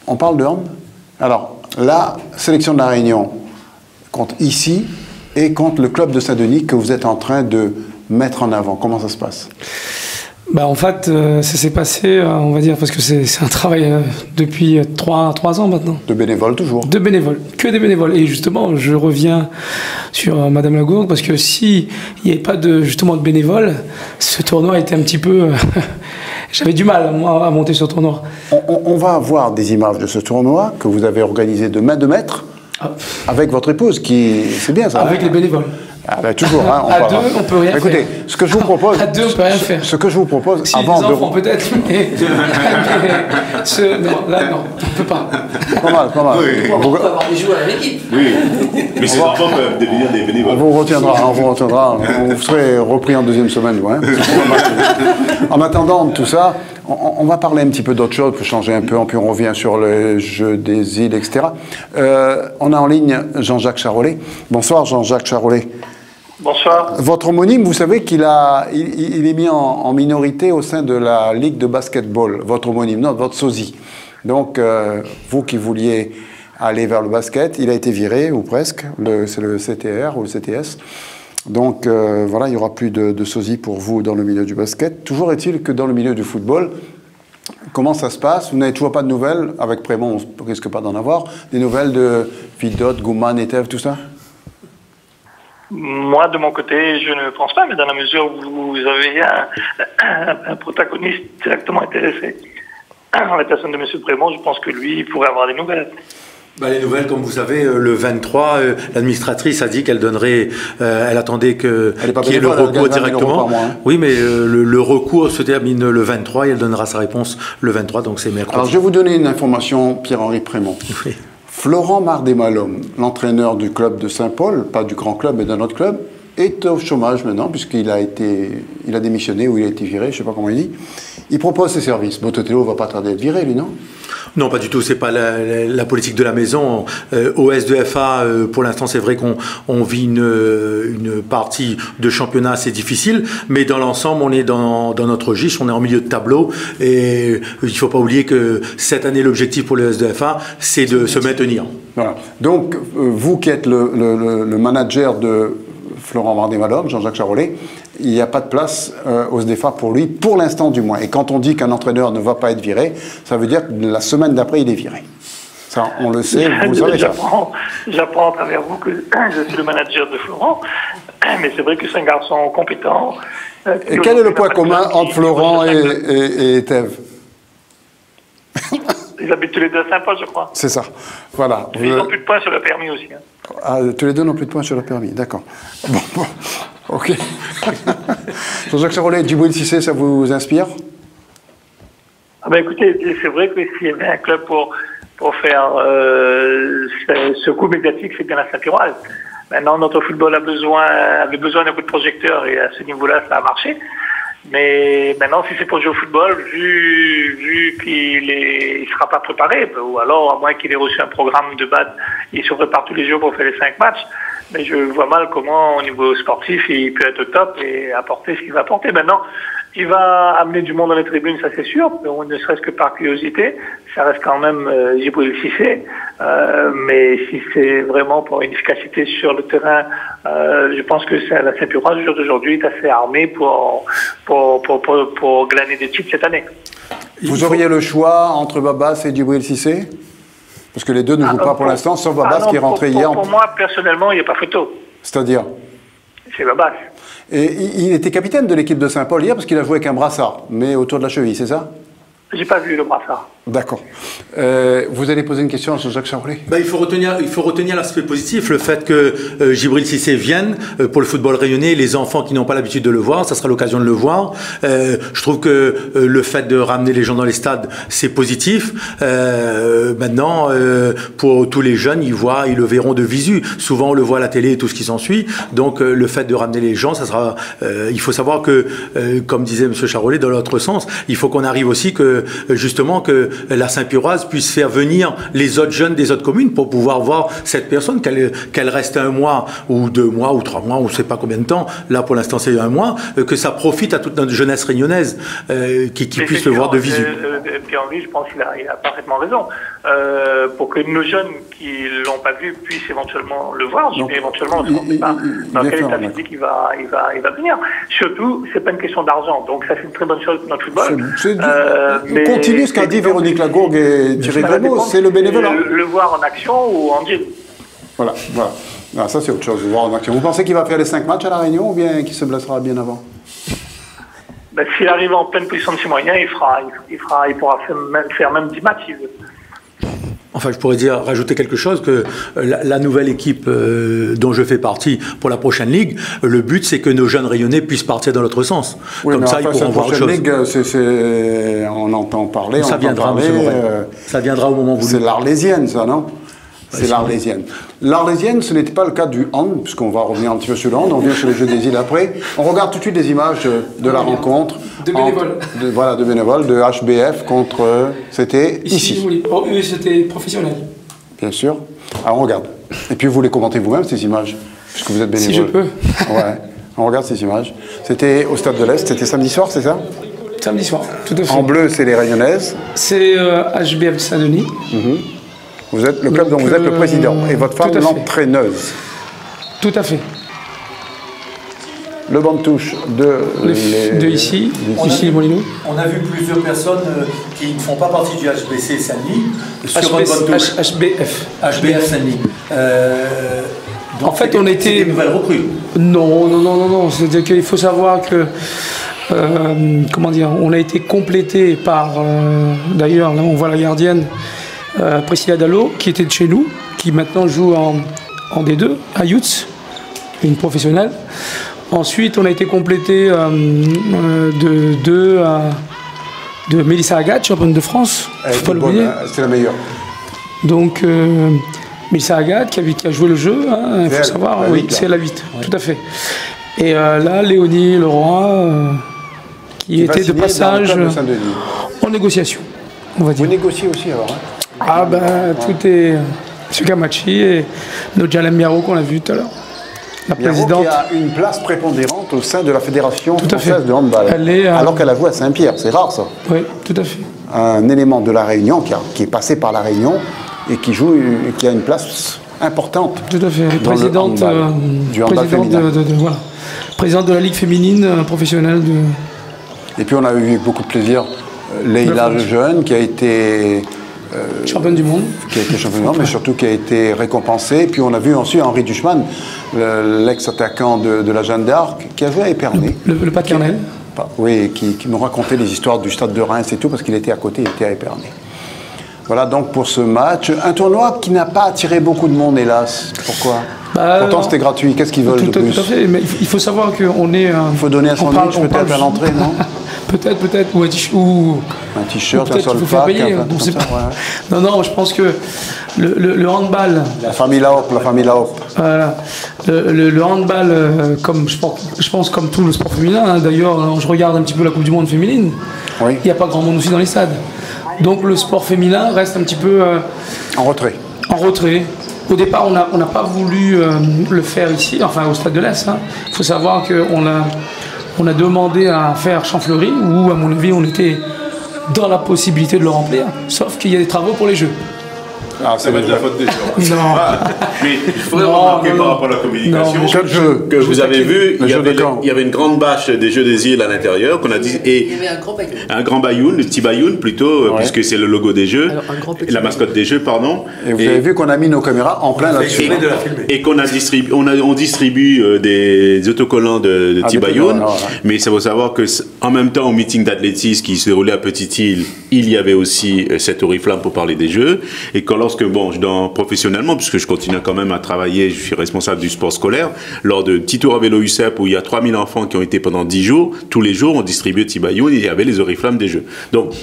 [SPEAKER 3] on parle de hand. Alors, la sélection de la Réunion compte ici et contre le club de Saint-Denis que vous êtes en train de mettre en avant. Comment ça se passe?
[SPEAKER 19] En fait, ça s'est passé, on va dire, parce que c'est un travail depuis 3 ans maintenant.
[SPEAKER 3] De bénévoles toujours? De
[SPEAKER 19] bénévoles, que des bénévoles. Et justement, je reviens sur Madame Lagourde, parce que s'il n'y avait pas de bénévoles, ce tournoi était un petit peu... J'avais du mal, moi, à monter ce tournoi.
[SPEAKER 3] On va avoir des images de ce tournoi que vous avez organisé de main de maître avec votre épouse, qui... C'est bien ça?
[SPEAKER 19] Avec les bénévoles.
[SPEAKER 3] Ah ben toujours, hein,
[SPEAKER 19] à deux, on peut rien faire.
[SPEAKER 3] Écoutez, ce que je vous propose...
[SPEAKER 19] À deux, on peut rien faire.
[SPEAKER 3] Ce que je vous propose,
[SPEAKER 19] si,
[SPEAKER 3] avant
[SPEAKER 19] les enfants, peut-être, mais... non, là, non, on ne peut pas.
[SPEAKER 3] Pas mal.
[SPEAKER 14] Oui. On peut avoir des joueurs à l'équipe.
[SPEAKER 8] Oui, mais ces enfants peuvent devenir des bénévoles.
[SPEAKER 3] On vous retiendra. Vous serez repris en deuxième semaine. Ouais. En attendant tout ça, on va parler un petit peu d'autre chose, pour changer un peu, puis on revient sur le jeu des îles, etc. On a en ligne Jean-Jacques Charolais. Bonsoir Jean-Jacques Charolais.
[SPEAKER 20] Bonsoir.
[SPEAKER 3] Votre homonyme, vous savez qu'il est mis en minorité au sein de la Ligue de basketball. Votre homonyme, non, votre sosie. Donc, vous qui vouliez aller vers le basket, il a été viré, ou presque. C'est le CTR ou le CTS. Donc, voilà, il n'y aura plus de sosie pour vous dans le milieu du basket. Toujours est-il que dans le milieu du football, comment ça se passe? Vous n'avez toujours pas de nouvelles? Avec Prémont, on ne risque pas d'en avoir. Des nouvelles de Vidot, Gouman, Etève, tout ça?
[SPEAKER 20] Moi, de mon côté, je ne pense pas, mais dans la mesure où vous avez un protagoniste directement intéressé dans la personne de M. Prémont, je pense que lui, il pourrait avoir des nouvelles.
[SPEAKER 18] Les nouvelles, comme vous savez, le 23, l'administratrice a dit qu'elle donnerait, elle attendait qu'il y ait le recours directement. Oui, mais le recours se termine le 23 et elle donnera sa réponse le 23, donc c'est mercredi.
[SPEAKER 3] Alors, je vais vous donner une information, Pierre-Henri Prémont.
[SPEAKER 18] Oui.
[SPEAKER 3] Florent Mardemalom, l'entraîneur du club de Saint-Paul, pas du grand club, mais d'un autre club, est au chômage maintenant, puisqu'il a démissionné ou il a été viré, je ne sais pas comment il dit. Il propose ses services. Bototello ne va pas tarder à être viré, lui, non?
[SPEAKER 18] Non, pas du tout. C'est pas la politique de la maison. Au S2FA, pour l'instant, c'est vrai qu'on vit une partie de championnat assez difficile, mais dans l'ensemble, on est dans notre registre, on est en milieu de tableau, et il ne faut pas oublier que cette année, l'objectif pour le S2FA, c'est de se maintenir.
[SPEAKER 3] Voilà. Donc, vous qui êtes le manager de Florent Mardemalom, Jean-Jacques Charolais, il n'y a pas de place au SDFA pour lui, pour l'instant du moins. Et quand on dit qu'un entraîneur ne va pas être viré, ça veut dire que la semaine d'après, il est viré. Ça, on le sait, vous le savez.
[SPEAKER 20] J'apprends à travers vous que je suis le manager de Florent, mais c'est vrai que c'est un garçon compétent.
[SPEAKER 3] Et quel est le point commun entre Florent et Etève?
[SPEAKER 20] Ils habitent tous les deux à Saint-Paul, je crois.
[SPEAKER 3] C'est ça, voilà.
[SPEAKER 20] Ils n'ont plus de points sur le permis aussi. Hein.
[SPEAKER 3] Ah, tous les deux n'ont plus de points sur le permis, d'accord. Bon, ok. Jean-Jacques Charolais, Djibril Cissé, ça vous inspire?
[SPEAKER 20] Écoutez, c'est vrai que s'il y avait un club pour faire ce coup médiatique, c'est bien la Saint-Piroise. Maintenant, notre football avait besoin d'un coup de projecteur et à ce niveau-là, ça a marché. Mais maintenant, si c'est pour jouer au football, vu qu'il ne sera pas préparé, ou alors à moins qu'il ait reçu un programme de base, il se prépare tous les jours pour faire les 5 matchs. Mais je vois mal comment, au niveau sportif, il peut être au top et apporter ce qu'il va apporter. Maintenant, il va amener du monde dans les tribunes, ça c'est sûr, ne serait-ce que par curiosité. Ça reste quand même Djibril Cissé. Mais si c'est vraiment pour une efficacité sur le terrain, je pense que la Saint-Piroise, aujourd'hui, est assez armée pour glaner des titres cette année.
[SPEAKER 3] Vous auriez le choix entre Babas et Djibril Cissé? Parce que les deux ne jouent pas pour l'instant, sauf Babas qui est rentré hier.
[SPEAKER 20] Pour moi, personnellement, il n'y a pas photo.
[SPEAKER 3] C'est-à-dire?
[SPEAKER 20] C'est Babas.
[SPEAKER 3] Et il était capitaine de l'équipe de Saint-Paul hier parce qu'il a joué avec un brassard, mais autour de la cheville, c'est ça?
[SPEAKER 20] J'ai pas vu le brassard.
[SPEAKER 3] D'accord. Vous allez poser une question à Jean-Jacques Charolais?
[SPEAKER 18] Il faut retenir l'aspect positif, le fait que Djibril Cissé vienne pour le football rayonnais, les enfants qui n'ont pas l'habitude de le voir, ça sera l'occasion de le voir. Je trouve que le fait de ramener les gens dans les stades, c'est positif. Maintenant, pour tous les jeunes, ils le verront de visu. Souvent, on le voit à la télé et tout ce qui s'ensuit. Donc, le fait de ramener les gens, ça sera. Il faut savoir que, comme disait M. Charolais, dans l'autre sens, il faut qu'on arrive aussi que justement que la Saint-Pyroise puisse faire venir les autres jeunes des autres communes pour pouvoir voir cette personne, qu'elle reste 1 mois ou 2 mois ou 3 mois, ou je ne sais pas combien de temps, là pour l'instant c'est 1 mois, que ça profite à toute notre jeunesse réunionnaise, qui puisse le voir de visu.
[SPEAKER 20] Pierre-Henri, je pense qu'il a parfaitement raison. Pour que nos jeunes qui ne l'ont pas vu puissent éventuellement le voir, mais éventuellement on ne sait pas dans quel état physique il va venir. Surtout, c'est pas une question d'argent, donc ça c'est une très bonne chose pour notre football.
[SPEAKER 3] Mais continue ce qu'a dit Véronique Lagourgue et Thierry Grémaud, c'est le bénévolat.
[SPEAKER 20] Le voir en action ou en deal.
[SPEAKER 3] Voilà. Ah, ça c'est autre chose, le voir en action. Vous pensez qu'il va faire les 5 matchs à La Réunion ou bien qu'il se blessera bien avant?
[SPEAKER 20] S'il arrive en pleine position de ses moyens, il pourra faire même 10 matchs s'il veut.
[SPEAKER 18] Enfin, je pourrais rajouter quelque chose, que la nouvelle équipe dont je fais partie pour la prochaine ligue, le but c'est que nos jeunes rayonnais puissent partir dans l'autre sens.
[SPEAKER 3] Oui, comme ça,
[SPEAKER 18] ils pourront voir autre chose.
[SPEAKER 3] Ligue, on entend parler.
[SPEAKER 18] Ça viendra, monsieur Morel. Ça viendra au moment voulu.
[SPEAKER 3] C'est l'Arlésienne, ça, non? C'est l'Arlésienne. L'Arlésienne, ce n'était pas le cas du hand, puisqu'on va revenir un petit peu sur le hand, on revient sur les Jeux des îles après. On regarde tout de suite des images de la rencontre.
[SPEAKER 19] De bénévoles.
[SPEAKER 3] De bénévoles, de HBF contre... C'était ici.
[SPEAKER 19] Oui, c'était professionnel.
[SPEAKER 3] Bien sûr. Alors on regarde. Et puis vous les commentez vous-même, ces images, puisque vous êtes bénévole.
[SPEAKER 19] Si je peux.
[SPEAKER 3] Ouais. On regarde ces images. C'était au Stade de l'Est, c'était samedi soir, c'est ça?
[SPEAKER 19] Samedi soir, tout à fait.
[SPEAKER 3] En bleu, c'est les Rayonnaises.
[SPEAKER 19] C'est HBF de Saint-Denis.
[SPEAKER 3] Vous êtes le club dont vous êtes le président et votre femme l'entraîneuse.
[SPEAKER 19] Tout à fait.
[SPEAKER 3] Le banc de touche
[SPEAKER 19] de ici, ici Molino.
[SPEAKER 18] On a vu plusieurs personnes qui ne font pas partie du HBC Saint-Denis sur votre banc de touche.
[SPEAKER 19] HBF.
[SPEAKER 18] HBF Saint-Denis.
[SPEAKER 19] En fait, on était...
[SPEAKER 18] des nouvelles recrues.
[SPEAKER 19] Non. C'est-à-dire qu'il faut savoir que... on a été complété par... D'ailleurs, là, on voit la gardienne... Priscilla Dallo, qui était de chez nous, qui maintenant joue en D2, à Youth, une professionnelle. Ensuite, on a été complété de Mélissa Agathe, championne de France.
[SPEAKER 3] C'était la meilleure.
[SPEAKER 19] Donc, Mélissa Agathe, qui a joué le jeu, il faut savoir, c'est la 8, tout à fait. Et là, Léonie Leroy, qui était de passage en négociation, on va dire.
[SPEAKER 3] Vous négociez aussi alors,
[SPEAKER 19] tout est... M. Camachi et Nodjalem Miaro qu'on a vu tout à l'heure. La présidente.
[SPEAKER 3] Qui a une place prépondérante au sein de la Fédération française de handball. Alors qu'elle a joué à Saint-Pierre, c'est rare ça.
[SPEAKER 19] Oui, tout à fait.
[SPEAKER 3] Un élément de la Réunion qui est passé par la Réunion et qui a une place importante.
[SPEAKER 19] Tout à fait. Présidente
[SPEAKER 3] du handball féminin.
[SPEAKER 19] Présidente de la Ligue féminine professionnelle.
[SPEAKER 3] Et puis on a eu avec beaucoup de plaisir Leïla Lejeune qui a été...
[SPEAKER 19] championne du monde.
[SPEAKER 3] Qui a été championne du monde, mais surtout qui a été récompensé. Et puis on a vu ensuite Henri Duchman, l'ex-attaquant de la Jeanne d'Arc, qui a joué à Épernay.
[SPEAKER 19] Le paternel.
[SPEAKER 3] Oui, qui nous racontait les histoires du stade de Reims et tout, parce qu'il était à côté, il était à Épernay. Voilà donc pour ce match. Un tournoi qui n'a pas attiré beaucoup de monde, hélas. Pourquoi? Pourtant c'était gratuit, qu'est-ce qu'ils veulent de plus?
[SPEAKER 19] Tout à fait, mais il faut savoir qu'on est...
[SPEAKER 3] Il faut donner un sandwich peut-être à l'entrée, non?
[SPEAKER 19] Peut-être, ou
[SPEAKER 3] un t-shirt, un solpac,
[SPEAKER 19] Non, je pense que le handball...
[SPEAKER 3] La famille Laop.
[SPEAKER 19] Voilà. Le handball, comme je pense comme tout le sport féminin, d'ailleurs, je regarde un petit peu la Coupe du Monde féminine, il n'y a pas grand monde aussi dans les stades. Donc le sport féminin reste un petit peu...
[SPEAKER 3] en retrait.
[SPEAKER 19] Au départ, on n'a pas voulu le faire ici, enfin au Stade de l'Est. Il faut savoir qu'on a demandé à faire Champfleury, où à mon avis on était dans la possibilité de le remplir, sauf qu'il y a des travaux pour les Jeux.
[SPEAKER 8] Ça va être de la faute des gens.
[SPEAKER 19] Non.
[SPEAKER 8] Mais il faudrait remarquer par rapport à la communication que vous avez vu, il y avait une grande bâche des Jeux des îles à l'intérieur qu'on a dit, et
[SPEAKER 14] il y avait
[SPEAKER 8] un grand bayoun, le petit bayoun plutôt, puisque c'est le logo des Jeux, la mascotte des Jeux, pardon.
[SPEAKER 3] Et vous avez vu qu'on a mis nos caméras en plein là-dessus.
[SPEAKER 8] Et qu'on a distribué, on distribue des autocollants de petits bayoun, mais ça faut savoir que en même temps au meeting d'athlétisme qui se déroulait à Petite-Île, il y avait aussi cette oriflamme pour parler des Jeux, et quand professionnellement, puisque je continue quand même à travailler, je suis responsable du sport scolaire, lors de petits tours à vélo UCEP où il y a 3000 enfants qui ont été pendant 10 jours, tous les jours on distribuait petits bayoun et il y avait les oriflammes des Jeux. Donc,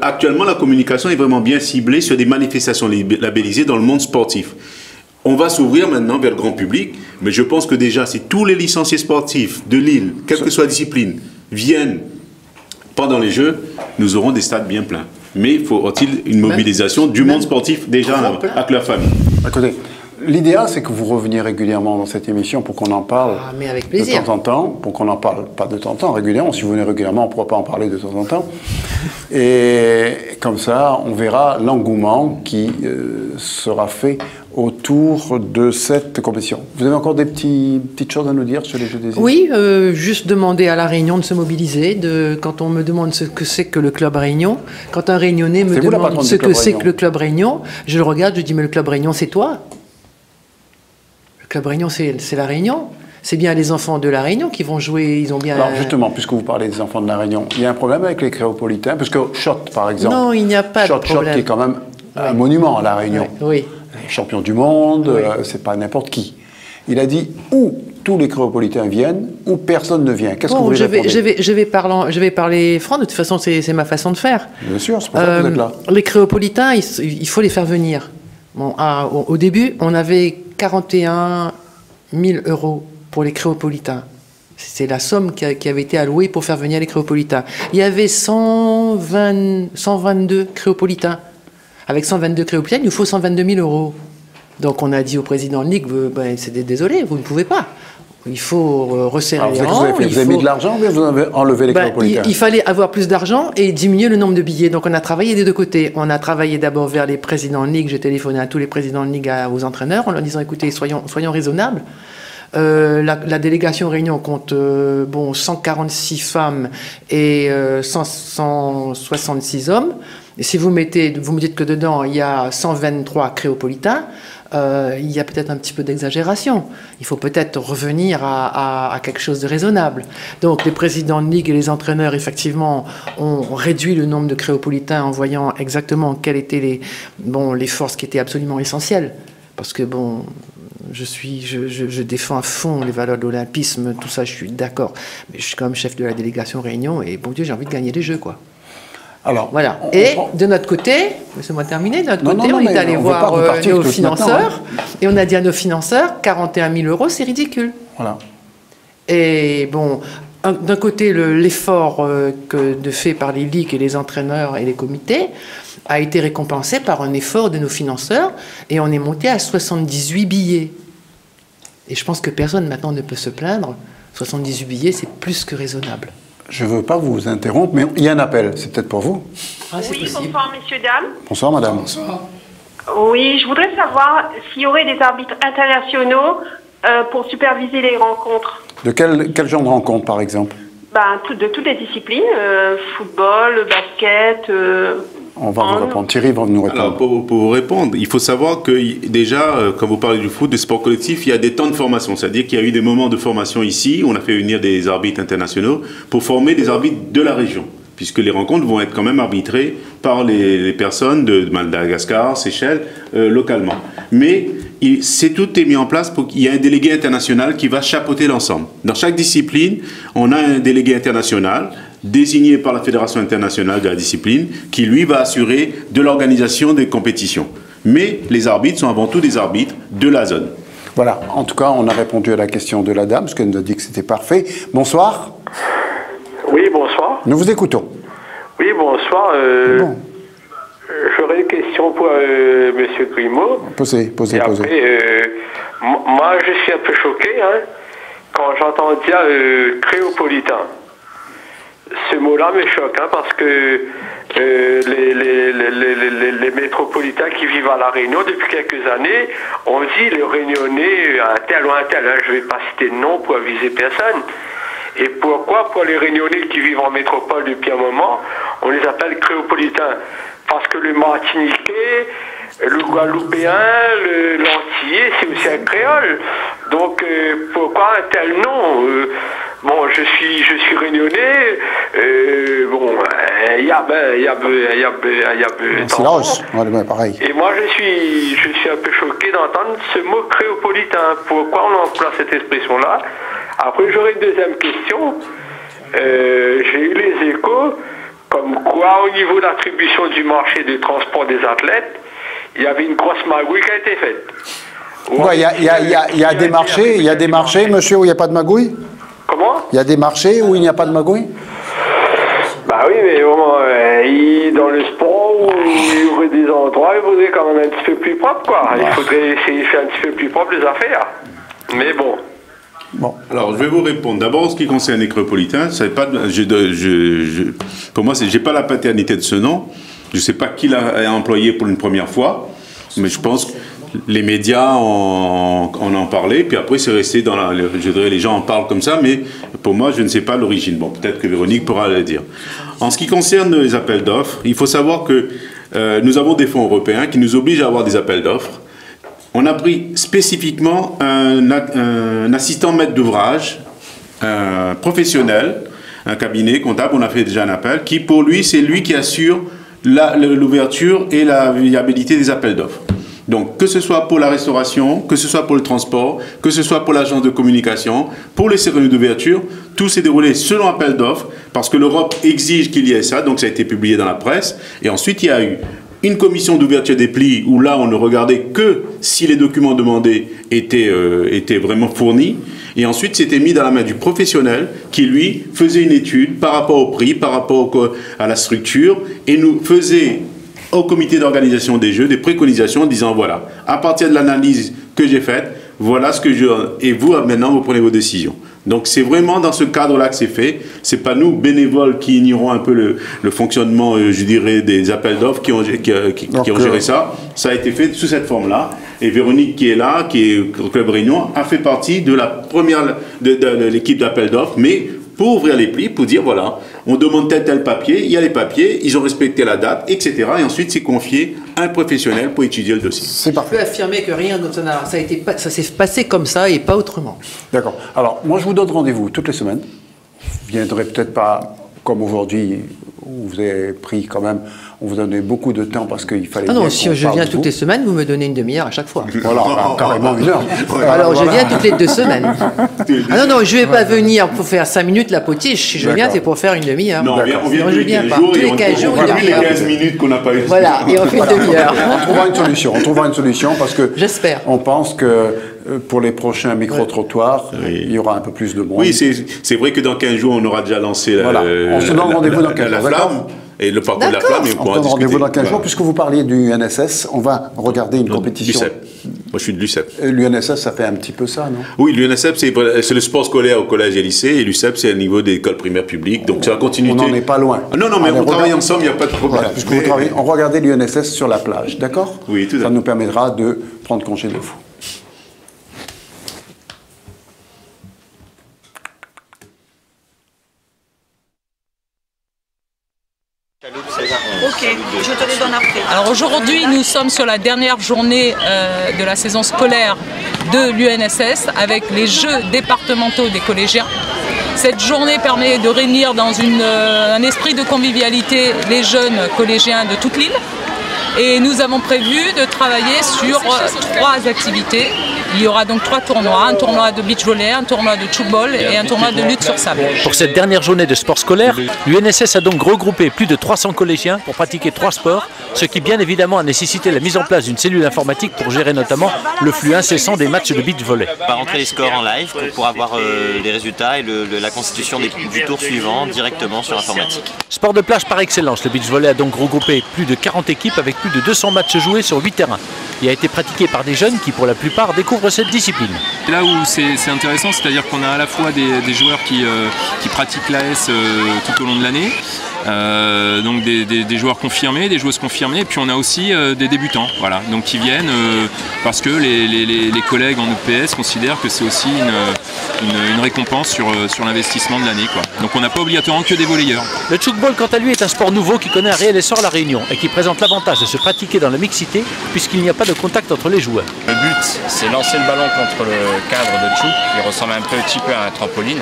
[SPEAKER 8] actuellement la communication est vraiment bien ciblée sur des manifestations labellisées dans le monde sportif. On va s'ouvrir maintenant vers le grand public, mais je pense que déjà si tous les licenciés sportifs de l'île, quelle que soit la discipline, viennent pendant les Jeux, nous aurons des stades bien pleins. Mais faut-il une mobilisation du monde sportif déjà avec la famille?
[SPEAKER 3] Écoutez, l'idéal, c'est que vous reveniez régulièrement dans cette émission pour qu'on en parle
[SPEAKER 14] mais avec plaisir.
[SPEAKER 3] de temps en temps, pour qu'on en parle, pas de temps en temps, régulièrement. Si vous venez régulièrement, on ne pourra pas en parler de temps en temps. Et comme ça, on verra l'engouement qui sera fait autour de cette compétition. Vous avez encore des petites choses à nous dire sur les Jeux des îles?
[SPEAKER 14] Oui, juste demander à la Réunion de se mobiliser. Quand on me demande ce que c'est que le Club Réunion, quand un Réunionnais me demande ce que c'est que le Club Réunion, je le regarde, je dis mais le Club Réunion c'est toi. Le Club Réunion c'est la Réunion. C'est bien les enfants de la Réunion qui vont jouer, ils ont bien...
[SPEAKER 3] Alors justement, puisque vous parlez des enfants de la Réunion, il y a un problème avec les Créopolitains, parce que Schott par exemple...
[SPEAKER 14] Non, il n'y a pas de problème.
[SPEAKER 3] Schott qui est quand même un monument à la Réunion.
[SPEAKER 14] Oui.
[SPEAKER 3] Champion du monde, c'est pas n'importe qui. Il a dit ou tous les Créopolitains viennent, ou personne ne vient. Qu'est-ce que vous répondez?
[SPEAKER 14] je vais parler franc, de toute façon c'est ma façon de faire.
[SPEAKER 3] Bien sûr, c'est pour ça que vous êtes là.
[SPEAKER 14] Les Créopolitains, il faut les faire venir. Bon, au début, on avait 41 000 € pour les Créopolitains. C'est la somme qui avait été allouée pour faire venir les Créopolitains. Il y avait 122 Créopolitains. Avec 122 Créopolitains, il nous faut 122 000 €. Donc on a dit au président de Ligue, désolé, vous ne pouvez pas. Il faut resserrer les rangs.
[SPEAKER 3] Vous avez mis de l'argent, mais vous avez enlevé les Créopolitains.
[SPEAKER 14] Il fallait avoir plus d'argent et diminuer le nombre de billets. Donc on a travaillé des deux côtés. On a travaillé d'abord vers les présidents de Ligue. J'ai téléphoné à tous les présidents de Ligue, aux entraîneurs, en leur disant, écoutez, soyons raisonnables. La délégation Réunion compte 146 femmes et 166 hommes. Et si vous me dites que dedans il y a 123 Créopolitains, il y a peut-être un petit peu d'exagération. Il faut peut-être revenir à quelque chose de raisonnable. Donc les présidents de ligue et les entraîneurs, effectivement, ont réduit le nombre de Créopolitains en voyant exactement quelles étaient les forces qui étaient absolument essentielles. Parce que je défends à fond les valeurs de l'olympisme, tout ça, je suis d'accord. Mais je suis quand même chef de la délégation Réunion et bon Dieu, j'ai envie de gagner les Jeux, quoi.
[SPEAKER 3] Alors,
[SPEAKER 14] voilà. De notre côté, laissez-moi terminer, de notre côté, on est allé voir nos financeurs et on a dit à nos financeurs 41 000 €, c'est ridicule.
[SPEAKER 3] Voilà.
[SPEAKER 14] Et bon, d'un côté, l'effort fait par les ligues et les entraîneurs et les comités a été récompensé par un effort de nos financeurs et on est monté à 78 billets. Et je pense que personne maintenant ne peut se plaindre. 78 billets, c'est plus que raisonnable.
[SPEAKER 3] Je ne veux pas vous interrompre, mais il y a un appel. C'est peut-être pour vous.
[SPEAKER 21] Oui, bonsoir, messieurs, dames.
[SPEAKER 3] Bonsoir, madame.
[SPEAKER 21] Bonsoir. Oui, je voudrais savoir s'il y aurait des arbitres internationaux pour superviser les rencontres.
[SPEAKER 3] De quel genre de rencontre, par exemple?
[SPEAKER 21] De toutes les disciplines, football, basket...
[SPEAKER 3] On va vous répondre. Thierry va nous répondre.
[SPEAKER 8] Alors, pour vous répondre, il faut savoir que déjà, quand vous parlez du foot, des sports collectifs, il y a des temps de formation. C'est-à-dire qu'il y a eu des moments de formation ici. On a fait venir des arbitres internationaux pour former des arbitres de la région. Puisque les rencontres vont être quand même arbitrées par les personnes de Madagascar, Seychelles, localement. Mais tout est mis en place pour qu'il y ait un délégué international qui va chapeauter l'ensemble. Dans chaque discipline, on a un délégué international désigné par la Fédération internationale de la discipline, qui lui va assurer de l'organisation des compétitions. Mais les arbitres sont avant tout des arbitres de la zone.
[SPEAKER 3] Voilà, en tout cas, on a répondu à la question de la dame, parce qu'elle nous a dit que c'était parfait. Bonsoir.
[SPEAKER 22] Oui, bonsoir.
[SPEAKER 3] Nous vous écoutons.
[SPEAKER 22] Oui, bonsoir. J'aurais une question pour M. Grimaud.
[SPEAKER 3] Posez.
[SPEAKER 22] Après, moi, je suis un peu choqué quand j'entends dire créopolitain. Ce mot-là me choque, parce que les métropolitains qui vivent à La Réunion depuis quelques années, on dit les Réunionnais, un tel ou un tel, je ne vais pas citer de nom pour aviser personne. Et pourquoi, pour les Réunionnais qui vivent en métropole depuis un moment, on les appelle créopolitains? Parce que le Martiniquais, le Guadeloupéen, l'Antillais, c'est aussi un créole. Donc, pourquoi un tel nom? Je suis réunionnais. Il y a
[SPEAKER 3] pareil.
[SPEAKER 22] Et moi, je suis un peu choqué d'entendre ce mot créopolitain. Pourquoi on emploie cette expression-là? Après, j'aurais une deuxième question. J'ai eu les échos comme quoi, au niveau de l'attribution du marché de transport des athlètes, il y avait une grosse magouille qui a été faite.
[SPEAKER 3] Il y a des marchés, monsieur, où il n'y a pas de magouille?
[SPEAKER 22] Comment?
[SPEAKER 3] Il y a des marchés où il n'y a pas de magouille?
[SPEAKER 22] Oui, mais dans le sport, trouver des endroits, il faudrait quand même un petit peu plus propre, quoi. Il faudrait essayer de faire un petit peu plus propre les affaires. Mais bon.
[SPEAKER 3] Bon.
[SPEAKER 8] Alors, je vais vous répondre. D'abord, en ce qui concerne Nécropolitain, pour moi, j'ai pas la paternité de ce nom. Je ne sais pas qui l'a employé pour une première fois, mais je pense que les médias en ont parlé, puis après, c'est resté dans je dirais, les gens en parlent comme ça, mais pour moi, je ne sais pas l'origine. Bon, peut-être que Véronique pourra le dire. En ce qui concerne les appels d'offres, il faut savoir que nous avons des fonds européens qui nous obligent à avoir des appels d'offres. On a pris spécifiquement un assistant maître d'ouvrage, professionnel, un cabinet comptable, on a fait déjà un appel, qui pour lui, c'est lui qui assure l'ouverture et la viabilité des appels d'offres. Donc, que ce soit pour la restauration, que ce soit pour le transport, que ce soit pour l'agence de communication, pour les cérémonies d'ouverture, tout s'est déroulé selon appel d'offres, parce que l'Europe exige qu'il y ait ça, donc ça a été publié dans la presse, et ensuite il y a eu une commission d'ouverture des plis où là on ne regardait que si les documents demandés étaient vraiment fournis, et ensuite c'était mis dans la main du professionnel qui lui faisait une étude par rapport au prix, par rapport à la structure, et nous faisait au comité d'organisation des Jeux des préconisations en disant voilà, à partir de l'analyse que j'ai faite, voilà ce que et vous maintenant vous prenez vos décisions. Donc c'est vraiment dans ce cadre-là que c'est fait. C'est pas nous, bénévoles, qui ignorons un peu le fonctionnement, je dirais, des appels d'offres qui ont géré ça. Ça a été fait sous cette forme-là. Et Véronique qui est là, qui est au Club Réunion, a fait partie de la première de l'équipe d'appel d'offres, mais pour ouvrir les plis, pour dire voilà, on demande tel papier, il y a les papiers, ils ont respecté la date, etc. Et ensuite c'est confié à un professionnel pour étudier le dossier.
[SPEAKER 14] C'est parfait. Je peux affirmer que rien de ça s'est passé comme ça et pas autrement.
[SPEAKER 3] D'accord. Alors moi je vous donne rendez-vous toutes les semaines. Je viendrai peut-être pas comme aujourd'hui, où vous avez pris quand même, on vous donnait beaucoup de temps parce qu'il fallait...
[SPEAKER 14] Ah non, si je viens toutes les semaines, vous me donnez une demi-heure à chaque fois.
[SPEAKER 3] Voilà, carrément une heure.
[SPEAKER 14] Alors je viens toutes les 2 semaines. Ah non, je ne vais pas venir pour faire 5 minutes la potiche. Si je viens, c'est pour faire une demi-heure.
[SPEAKER 8] Non, on vient
[SPEAKER 14] tous les 15 jours. Tous les 15 jours, une demi-heure.
[SPEAKER 8] Les 15 minutes qu'on n'a pas eu.
[SPEAKER 14] Voilà, et on fait une demi-heure.
[SPEAKER 3] On trouvera une solution parce que...
[SPEAKER 14] J'espère.
[SPEAKER 3] On pense que pour les prochains micro-trottoirs, il y aura un peu plus de monde.
[SPEAKER 8] Oui, c'est vrai que dans 15 jours, on aura déjà lancé
[SPEAKER 3] on se donne rendez-vous dans 15 jours.
[SPEAKER 8] La flamme. Et le parcours de la flamme,
[SPEAKER 3] on se donne rendez-vous dans 15 jours. Puisque vous parliez du NSS, on va regarder une compétition.
[SPEAKER 8] L'UCEP. Moi, je suis de l'UCEP.
[SPEAKER 3] L'UNSS, ça fait un petit peu ça, non?
[SPEAKER 8] Oui, l'UNSS, c'est le sport scolaire au collège et lycée, et l'UCEP, c'est au niveau des écoles primaires publiques. Donc, c'est la continuité.
[SPEAKER 3] On n'en est pas loin.
[SPEAKER 8] Non, mais on travaille ensemble, il n'y a pas de problème.
[SPEAKER 3] Voilà, puisque on regardait l'UNSS sur la plage, d'accord?
[SPEAKER 8] Oui, tout à fait.
[SPEAKER 3] Ça nous permettra de prendre congé de vous.
[SPEAKER 1] Ok, je te les donne après.
[SPEAKER 2] Alors aujourd'hui, nous sommes sur la dernière journée de la saison scolaire de l'UNSS avec les Jeux départementaux des collégiens. Cette journée permet de réunir dans un esprit de convivialité les jeunes collégiens de toute l'île. Et nous avons prévu de travailler sur 3 activités. Il y aura donc 3 tournois, un tournoi de beach volley, un tournoi de tchoukball et un tournoi de lutte sur sable.
[SPEAKER 23] Pour cette dernière journée de sport scolaire, l'UNSS a donc regroupé plus de 300 collégiens pour pratiquer 3 sports, ce qui bien évidemment a nécessité la mise en place d'une cellule informatique pour gérer notamment le flux incessant des matchs de beach volley.
[SPEAKER 24] On va rentrer les scores en live pour avoir les résultats et la constitution du tour suivant directement sur informatique.
[SPEAKER 23] Sport de plage par excellence, le beach volley a donc regroupé plus de 40 équipes avec plus de 200 matchs joués sur 8 terrains. Il a été pratiqué par des jeunes qui pour la plupart découvrent cette discipline.
[SPEAKER 25] Là où c'est intéressant, c'est-à-dire qu'on a à la fois des joueurs qui pratiquent l'AS tout au long de l'année, donc des joueurs confirmés, des joueuses confirmées, et puis on a aussi des débutants, voilà, donc qui viennent parce que les collègues en EPS considèrent que c'est aussi une récompense sur l'investissement de l'année, quoi. Donc on n'a pas obligatoirement que des volleyeurs.
[SPEAKER 23] Le tchoukball quant à lui est un sport nouveau qui connaît un réel essor à La Réunion et qui présente l'avantage de se pratiquer dans la mixité puisqu'il n'y a pas de contact entre les joueurs.
[SPEAKER 26] Le but, c'est lancer le ballon contre le cadre de tchouk qui ressemble un petit peu à un trampoline,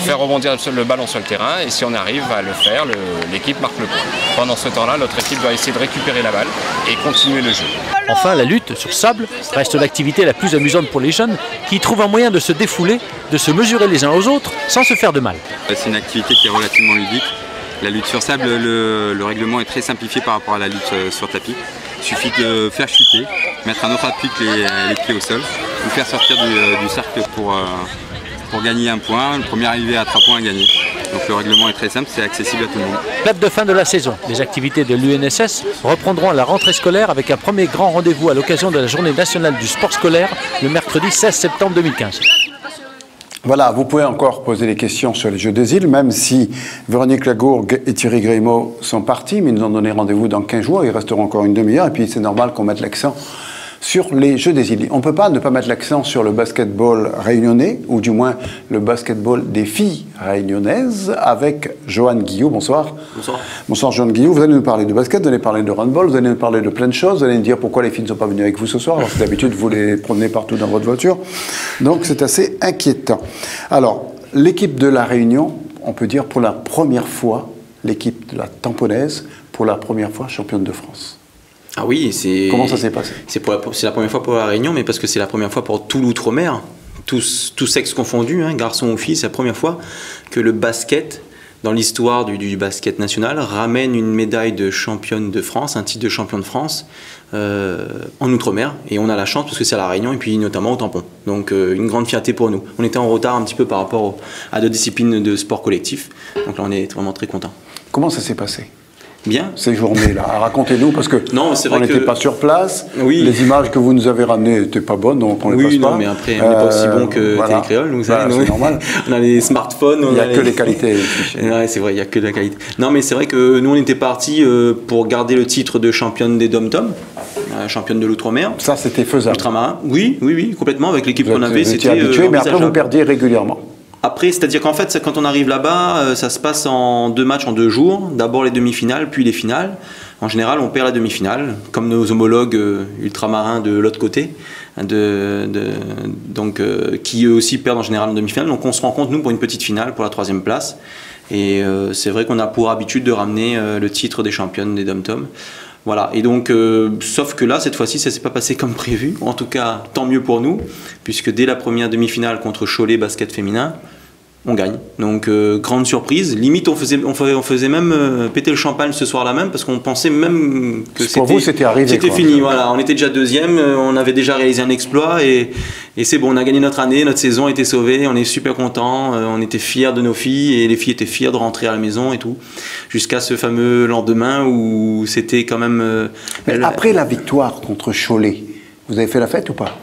[SPEAKER 26] faire rebondir le ballon sur le terrain et si on arrive à le faire, l'équipe marque le point. Pendant ce temps-là, l'autre équipe doit essayer de récupérer la balle et continuer le jeu.
[SPEAKER 23] Enfin, la lutte sur sable reste l'activité la plus amusante pour les jeunes qui trouvent un moyen de se défouler, de se mesurer les uns aux autres sans se faire de mal.
[SPEAKER 27] C'est une activité qui est relativement ludique. La lutte sur sable, le règlement est très simplifié par rapport à la lutte sur tapis. Il suffit de faire chuter, mettre un autre appui que les pieds au sol, ou faire sortir du cercle pour gagner un point. Le premier arrivé à 3 points a gagné. Donc Donc le règlement est très simple, c'est accessible à tout le monde.
[SPEAKER 23] Clap de fin de la saison. Les activités de l'UNSS reprendront à la rentrée scolaire avec un premier grand rendez-vous à l'occasion de la journée nationale du sport scolaire le mercredi 16 septembre 2015.
[SPEAKER 3] Voilà, vous pouvez encore poser des questions sur les Jeux des îles, même si Véronique Lagourgue et Thierry Grimaud sont partis, mais ils nous ont donné rendez-vous dans 15 jours, il resteront encore une demi-heure, et puis c'est normal qu'on mette l'accent sur les Jeux des îles. On ne peut pas ne pas mettre l'accent sur le basketball réunionnais, ou du moins le basketball des filles réunionnaises, avec Joanne Guillou. Bonsoir.
[SPEAKER 1] Bonsoir.
[SPEAKER 3] Bonsoir Joanne Guillou. Vous allez nous parler de basket, vous allez parler de handball, vous allez nous parler de plein de choses, vous allez nous dire pourquoi les filles ne sont pas venues avec vous ce soir, alors que d'habitude vous les promenez partout dans votre voiture. Donc c'est assez inquiétant. Alors, l'équipe de La Réunion, on peut dire pour la première fois, l'équipe de la Tamponaise, pour la première fois championne de France.
[SPEAKER 1] Ah oui, c'est...
[SPEAKER 3] Comment ça s'est passé?
[SPEAKER 1] C'est la première fois pour La Réunion, mais parce que c'est la première fois pour tout l'outre-mer, tous sexes confondus, hein, garçons ou filles, c'est la première fois que le basket, dans l'histoire du basket national, ramène une médaille de championne de France, un titre de champion de France, en outre-mer. Et on a la chance parce que c'est à La Réunion et puis notamment au tampon. Donc une grande fierté pour nous. On était en retard un petit peu par rapport à d'autres disciplines de sport collectif. Donc là, on est vraiment très contents.
[SPEAKER 3] Comment ça s'est passé?
[SPEAKER 1] Bien.
[SPEAKER 3] Ces journées-là, racontez-nous, parce que on n'était pas sur place,
[SPEAKER 1] oui.
[SPEAKER 3] Les images que vous nous avez ramenées n'étaient pas bonnes, donc on ne les passe pas.
[SPEAKER 1] Oui, mais après, on n'est pas aussi bon que voilà. Télécréole, vous savez.
[SPEAKER 3] C'est normal.
[SPEAKER 1] On a les smartphones.
[SPEAKER 3] Il n'y a que les qualités.
[SPEAKER 1] Ouais, c'est vrai, il n'y a que de la qualité. Non, mais c'est vrai que nous, on était partis pour garder le titre de championne des Dom-Tom, championne de l'outre-mer.
[SPEAKER 3] Ça, c'était faisable.
[SPEAKER 1] Ultramarin. Oui, complètement. Avec l'équipe qu'on avait, c'était
[SPEAKER 3] habitué, mais après, vous perdiez régulièrement.
[SPEAKER 1] Après, c'est-à-dire qu'en fait, quand on arrive là-bas, ça se passe en 2 matchs en 2 jours. D'abord les demi-finales, puis les finales. En général, on perd la demi-finale, comme nos homologues ultramarins de l'autre côté, qui eux aussi perdent en général en demi-finale. Donc on se rencontre, nous, pour une petite finale, pour la 3e place. Et c'est vrai qu'on a pour habitude de ramener le titre des championnes des Dom-Tom. Voilà, et donc, sauf que là, cette fois-ci, ça ne s'est pas passé comme prévu. En tout cas, tant mieux pour nous, puisque dès la première demi-finale contre Cholet basket féminin, on gagne. Donc, grande surprise. Limite, on faisait même péter le champagne ce soir-là même, parce qu'on pensait même que c'était fini. Voilà, on était déjà 2e, on avait déjà réalisé un exploit, et c'est bon, on a gagné notre année, notre saison a été sauvée, on est super contents, on était fiers de nos filles, et les filles étaient fières de rentrer à la maison et tout, jusqu'à ce fameux lendemain où c'était quand même...
[SPEAKER 3] après la victoire contre Cholet, vous avez fait la fête ou pas?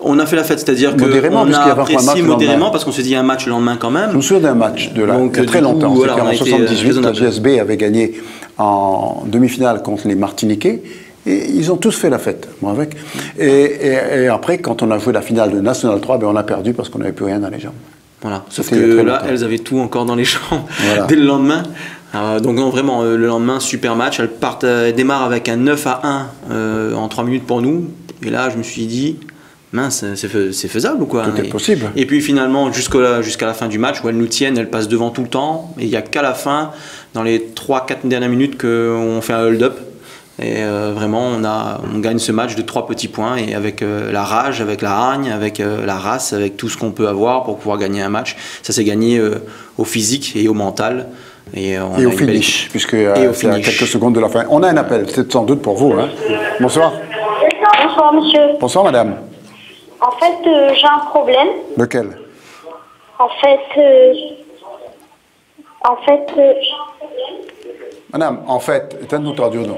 [SPEAKER 1] On a fait la fête, c'est-à-dire qu'on a apprécié modérément parce qu'on s'est dit un match le lendemain quand même.
[SPEAKER 3] Je me souviens d'un match il y a très longtemps. Voilà, en 78, la GSB avait gagné en demi-finale contre les Martiniquais et ils ont tous fait la fête. Moi avec. Et après, quand on a joué la finale de National 3, ben on a perdu parce qu'on n'avait plus rien dans les jambes.
[SPEAKER 1] Voilà, sauf que là, elles avaient tout encore dans les jambes dès le lendemain. Donc non, vraiment, le lendemain, super match. Elles démarrent avec un 9-1 en 3 minutes pour nous. Et là, je me suis dit... mince, c'est faisable ou quoi?
[SPEAKER 3] Tout est possible.
[SPEAKER 1] Et puis finalement, jusqu'à la fin du match, où elles nous tiennent, elles passent devant tout le temps. Et il n'y a qu'à la fin, dans les 3-4 dernières minutes, qu'on fait un hold-up. Et vraiment, on gagne ce match de 3 petits points. Et avec la rage, avec la hargne, avec la race, avec tout ce qu'on peut avoir pour pouvoir gagner un match. Ça s'est gagné au physique et au mental.
[SPEAKER 3] Et au finish, puisque c'est à quelques secondes de la fin. On a un appel, c'est sans doute pour vous. Hein. Bonsoir.
[SPEAKER 5] Bonsoir, monsieur.
[SPEAKER 3] Bonsoir, madame.
[SPEAKER 5] En fait, j'ai un problème.
[SPEAKER 3] Lequel?
[SPEAKER 5] En fait...
[SPEAKER 3] Madame, en fait, éteins-nous ta radio, non?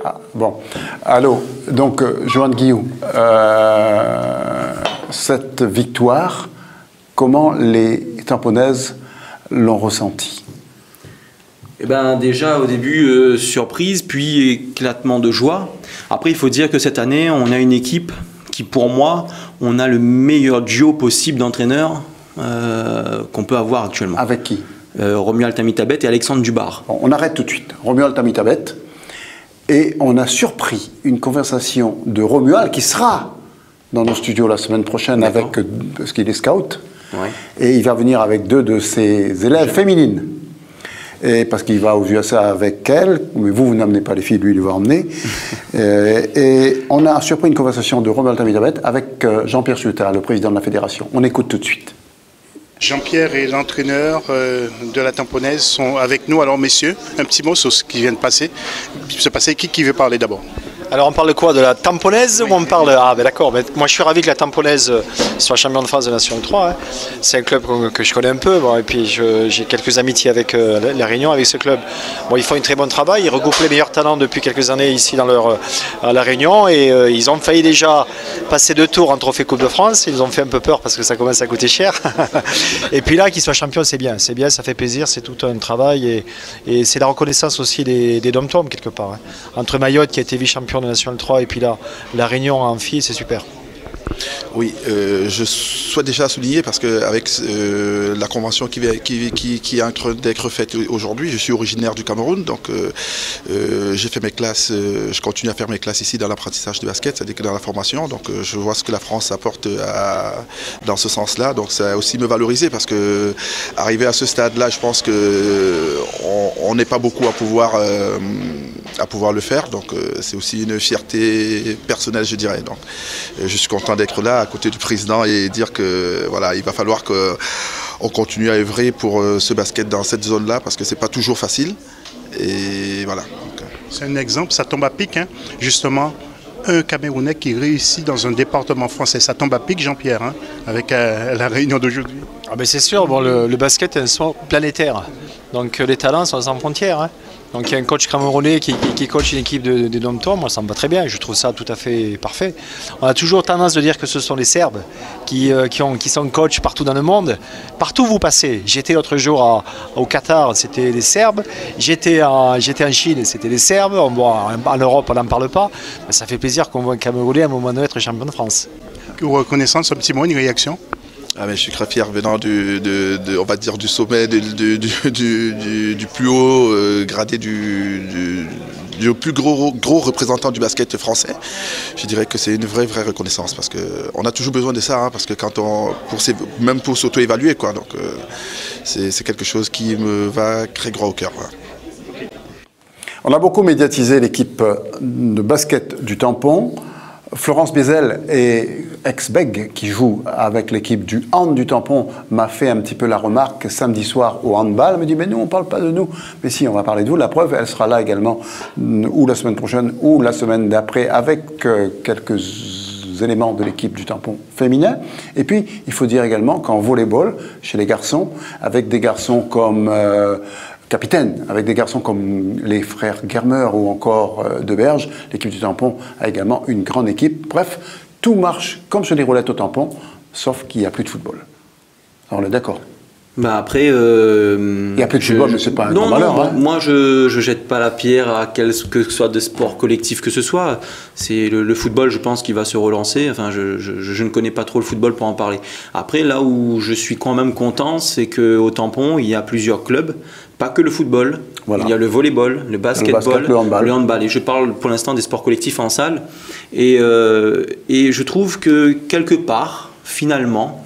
[SPEAKER 3] Ah, bon. Allô, donc, Joanne Guillou, cette victoire, comment les Tamponaises l'ont ressentie?
[SPEAKER 1] Eh ben, déjà, au début, surprise, puis éclatement de joie. Après, il faut dire que cette année, on a une équipe qui, pour moi, on a le meilleur duo possible d'entraîneurs qu'on peut avoir actuellement.
[SPEAKER 3] Avec qui?
[SPEAKER 1] Romuald Tamitabet et Alexandre Dubar.
[SPEAKER 3] Bon, on arrête tout de suite. Romuald Tamitabet. Et on a surpris une conversation de Romuald qui sera dans nos studios la semaine prochaine parce qu'il est scout.
[SPEAKER 1] Ouais.
[SPEAKER 3] Et il va venir avec 2 de ses élèves féminines. Et parce qu'il va aux USA avec elle, mais vous n'amenez pas les filles, lui, il va emmener. Et on a surpris une conversation de Romuald Tamitabet avec Jean-Pierre Suter, le président de la fédération. On écoute tout de suite.
[SPEAKER 6] Jean-Pierre et l'entraîneur de la Tamponaise sont avec nous. Alors, messieurs, un petit mot sur ce qui vient de passer. Qui veut parler d'abord?
[SPEAKER 4] Alors on parle de quoi? De la tamponnaise ou on parle... Ah ben d'accord, ben, moi je suis ravi que la tamponnaise soit champion de France de National 3. Hein. C'est un club que je connais un peu, bon, et puis j'ai quelques amitiés avec la Réunion, avec ce club. Bon, ils font un très bon travail, ils regroupent les meilleurs talents depuis quelques années ici à la Réunion, et ils ont failli déjà passer 2 tours en trophée Coupe de France. Ils nous ont fait un peu peur parce que ça commence à coûter cher. Et puis là, qu'ils soient champions, c'est bien, ça fait plaisir, c'est tout un travail, et c'est la reconnaissance aussi des dom-toms quelque part. Hein. Entre Mayotte qui a été vice-champion de National 3 et puis là, la Réunion en filles, c'est super.
[SPEAKER 7] Oui, je souhaite déjà souligner parce qu'avec la convention qui est en train d'être faite aujourd'hui, je suis originaire du Cameroun, donc j'ai fait mes classes, je continue à faire mes classes ici dans l'apprentissage du basket, c'est-à-dire que dans la formation, donc je vois ce que la France apporte dans ce sens-là, donc ça a aussi me valoriser parce que arrivé à ce stade-là, je pense qu'on n'est pas beaucoup à pouvoir le faire, donc c'est aussi une fierté personnelle, je dirais. Donc je suis content d'être là à côté du président et dire que voilà, il va falloir qu'on continue à œuvrer pour ce basket dans cette zone-là parce que c'est pas toujours facile. Et voilà.
[SPEAKER 6] C'est un exemple, ça tombe à pic, hein, justement. Un Camerounais qui réussit dans un département français, ça tombe à pic, Jean-Pierre, hein, avec la réunion d'aujourd'hui.
[SPEAKER 4] Ah ben c'est sûr, bon, le basket est un sport planétaire, donc les talents sont sans frontières. Hein. Donc il y a un coach camerounais qui coach une équipe de dom-tom, moi ça me va très bien, je trouve ça tout à fait parfait. On a toujours tendance de dire que ce sont les Serbes qui sont coachs partout dans le monde. Partout où vous passez, j'étais l'autre jour au Qatar, c'était les Serbes, j'étais en Chine, c'était les Serbes, en Europe on n'en parle pas, mais ça fait plaisir qu'on voit un Camerounais à un moment donné être champion de France.
[SPEAKER 6] Reconnaissance, un petit mot, une réaction?
[SPEAKER 7] Ah mais je suis très fier venant on va dire du sommet, du plus haut gradé du plus gros représentant du basket français. Je dirais que c'est une vraie reconnaissance parce qu'on a toujours besoin de ça, hein, parce que même pour s'auto-évaluer, quoi. Donc c'est quelque chose qui me va très droit au cœur. Ouais.
[SPEAKER 3] On a beaucoup médiatisé l'équipe de basket du Tampon. Florence Bézel et ex-Beg, qui joue avec l'équipe du hand du Tampon, m'a fait un petit peu la remarque samedi soir au handball. Elle me dit, mais nous, on ne parle pas de nous. Mais si, on va parler de vous. La preuve, elle sera là également, ou la semaine prochaine, ou la semaine d'après, avec quelques éléments de l'équipe du Tampon féminin. Et puis, il faut dire également qu'en volleyball, chez les garçons, avec des garçons comme... capitaine, avec des garçons comme les frères Germer ou encore Deberge, l'équipe du Tampon a également une grande équipe. Bref, tout marche comme sur les roulettes au Tampon, sauf qu'il n'y a plus de football. Alors on est d'accord.
[SPEAKER 1] Bah après,
[SPEAKER 3] il n'y a plus de football, mais c'est pas un grand malheur.
[SPEAKER 1] Non, moi je jette pas la pierre à que ce soit de sport collectif que ce soit. C'est le football, je pense, qui va se relancer. Enfin, je ne connais pas trop le football pour en parler. Après, là où je suis quand même content, c'est qu'au Tampon, il y a plusieurs clubs, pas que le football. Voilà. Il y a le volleyball, le basketball, le handball. Et je parle pour l'instant des sports collectifs en salle. Et je trouve que quelque part, finalement,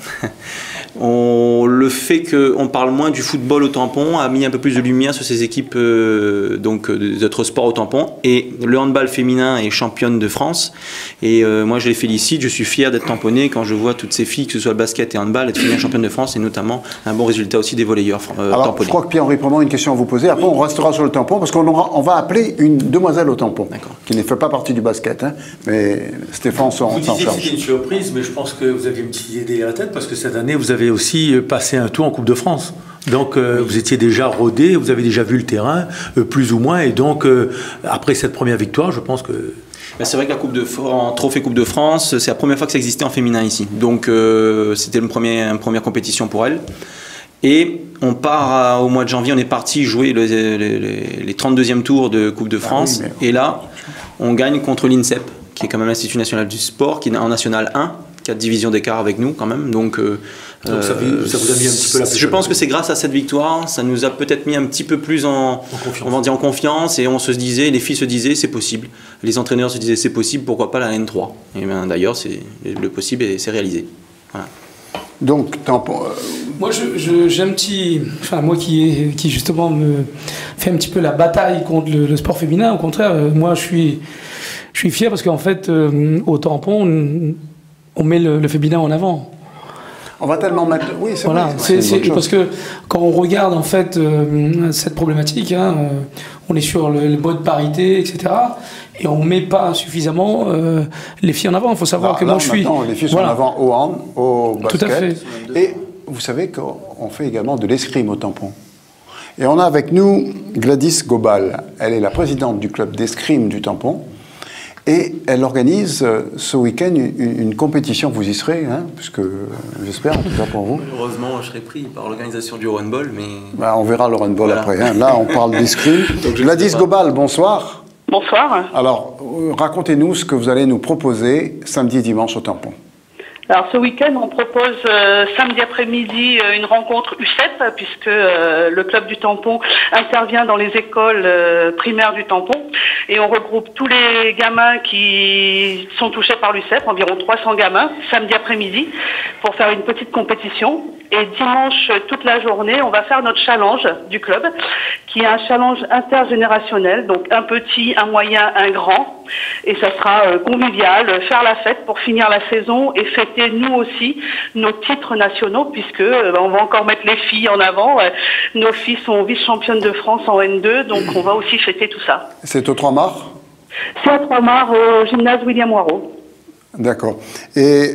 [SPEAKER 1] le fait qu'on parle moins du football au Tampon a mis un peu plus de lumière sur ces équipes d'autres sports au Tampon. Et le handball féminin est championne de France. Et moi, je les félicite. Je suis fier d'être tamponnais quand je vois toutes ces filles, que ce soit le basket et le handball, être finir championne de France et notamment un bon résultat aussi des volleyeurs tamponnais.
[SPEAKER 3] Je crois que Pierre-Henri Premont a une question à vous poser. Après, on restera sur le Tampon parce qu'on va appeler une demoiselle au Tampon qui ne fait pas partie du basket. Hein, mais Stéphane s'en charge.
[SPEAKER 18] Vous disiez que c'était une surprise, mais je pense que vous aviez une petite idée à la tête parce que cette année, vous avez aussi passé un tour en Coupe de France. Donc vous étiez déjà rodé, vous avez déjà vu le terrain, plus ou moins, et donc après cette première victoire, je pense que...
[SPEAKER 1] Ben c'est vrai que la Trophée Coupe de France, c'est la première fois que ça existait en féminin ici. Donc c'était une première compétition pour elle. Et on part au mois de janvier, on est parti jouer les 32e tours de Coupe de France. Et là, on gagne contre l'INSEP, qui est quand même l'Institut National du Sport, qui est en National 1, 4 divisions d'écart avec nous quand même. Donc ça vous a mis un petit peu la pression. Je pense que c'est grâce à cette victoire, ça nous a peut-être mis un petit peu plus en confiance, et on se disait, les filles se disaient c'est possible, les entraîneurs se disaient c'est possible, pourquoi pas la N3. Et bien d'ailleurs le possible et c'est réalisé. Voilà.
[SPEAKER 3] Donc
[SPEAKER 19] moi j'ai un petit, enfin moi qui justement me fait un petit peu la bataille contre le sport féminin. Au contraire, moi je suis fier parce qu'en fait au Tampon on met le féminin en avant.
[SPEAKER 3] On va tellement mettre... Oui, c'est
[SPEAKER 19] voilà,
[SPEAKER 3] vrai.
[SPEAKER 19] Parce que quand on regarde en fait cette problématique, on est sur le mode parité, etc. Et on ne met pas suffisamment les filles en avant. Il faut savoir que moi je suis...
[SPEAKER 3] Les filles sont en avant au hand, au basket.
[SPEAKER 19] Tout à fait.
[SPEAKER 3] Et vous savez qu'on fait également de l'escrime au tampon. Et on a avec nous Gladys Gobal. Elle est la présidente du club d'escrime du tampon. Et elle organise ce week-end une compétition. Vous y serez, puisque j'espère, en tout cas pour vous.
[SPEAKER 1] Heureusement, je serai pris par l'organisation du runball, mais...
[SPEAKER 3] On verra le runball après. Là, on parle d'escrime. Gladys Gobal, bonsoir.
[SPEAKER 9] Bonsoir.
[SPEAKER 3] Alors, racontez-nous ce que vous allez nous proposer samedi et dimanche au tampon.
[SPEAKER 9] Alors ce week-end, on propose samedi après-midi une rencontre U7 puisque le club du tampon intervient dans les écoles primaires du tampon et on regroupe tous les gamins qui sont touchés par l'UCEP, environ 300 gamins, samedi après-midi pour faire une petite compétition. Et dimanche, toute la journée, on va faire notre challenge du club, qui est un challenge intergénérationnel, donc un petit, un moyen, un grand. Et ça sera convivial, faire la fête pour finir la saison et fêter nous aussi nos titres nationaux, puisque on va encore mettre les filles en avant. Nos filles sont vice-championnes de France en N2, donc on va aussi fêter tout ça.
[SPEAKER 3] C'est au 3 mars ?
[SPEAKER 9] C'est au 3 mars au gymnase William Moirot.
[SPEAKER 3] D'accord. Et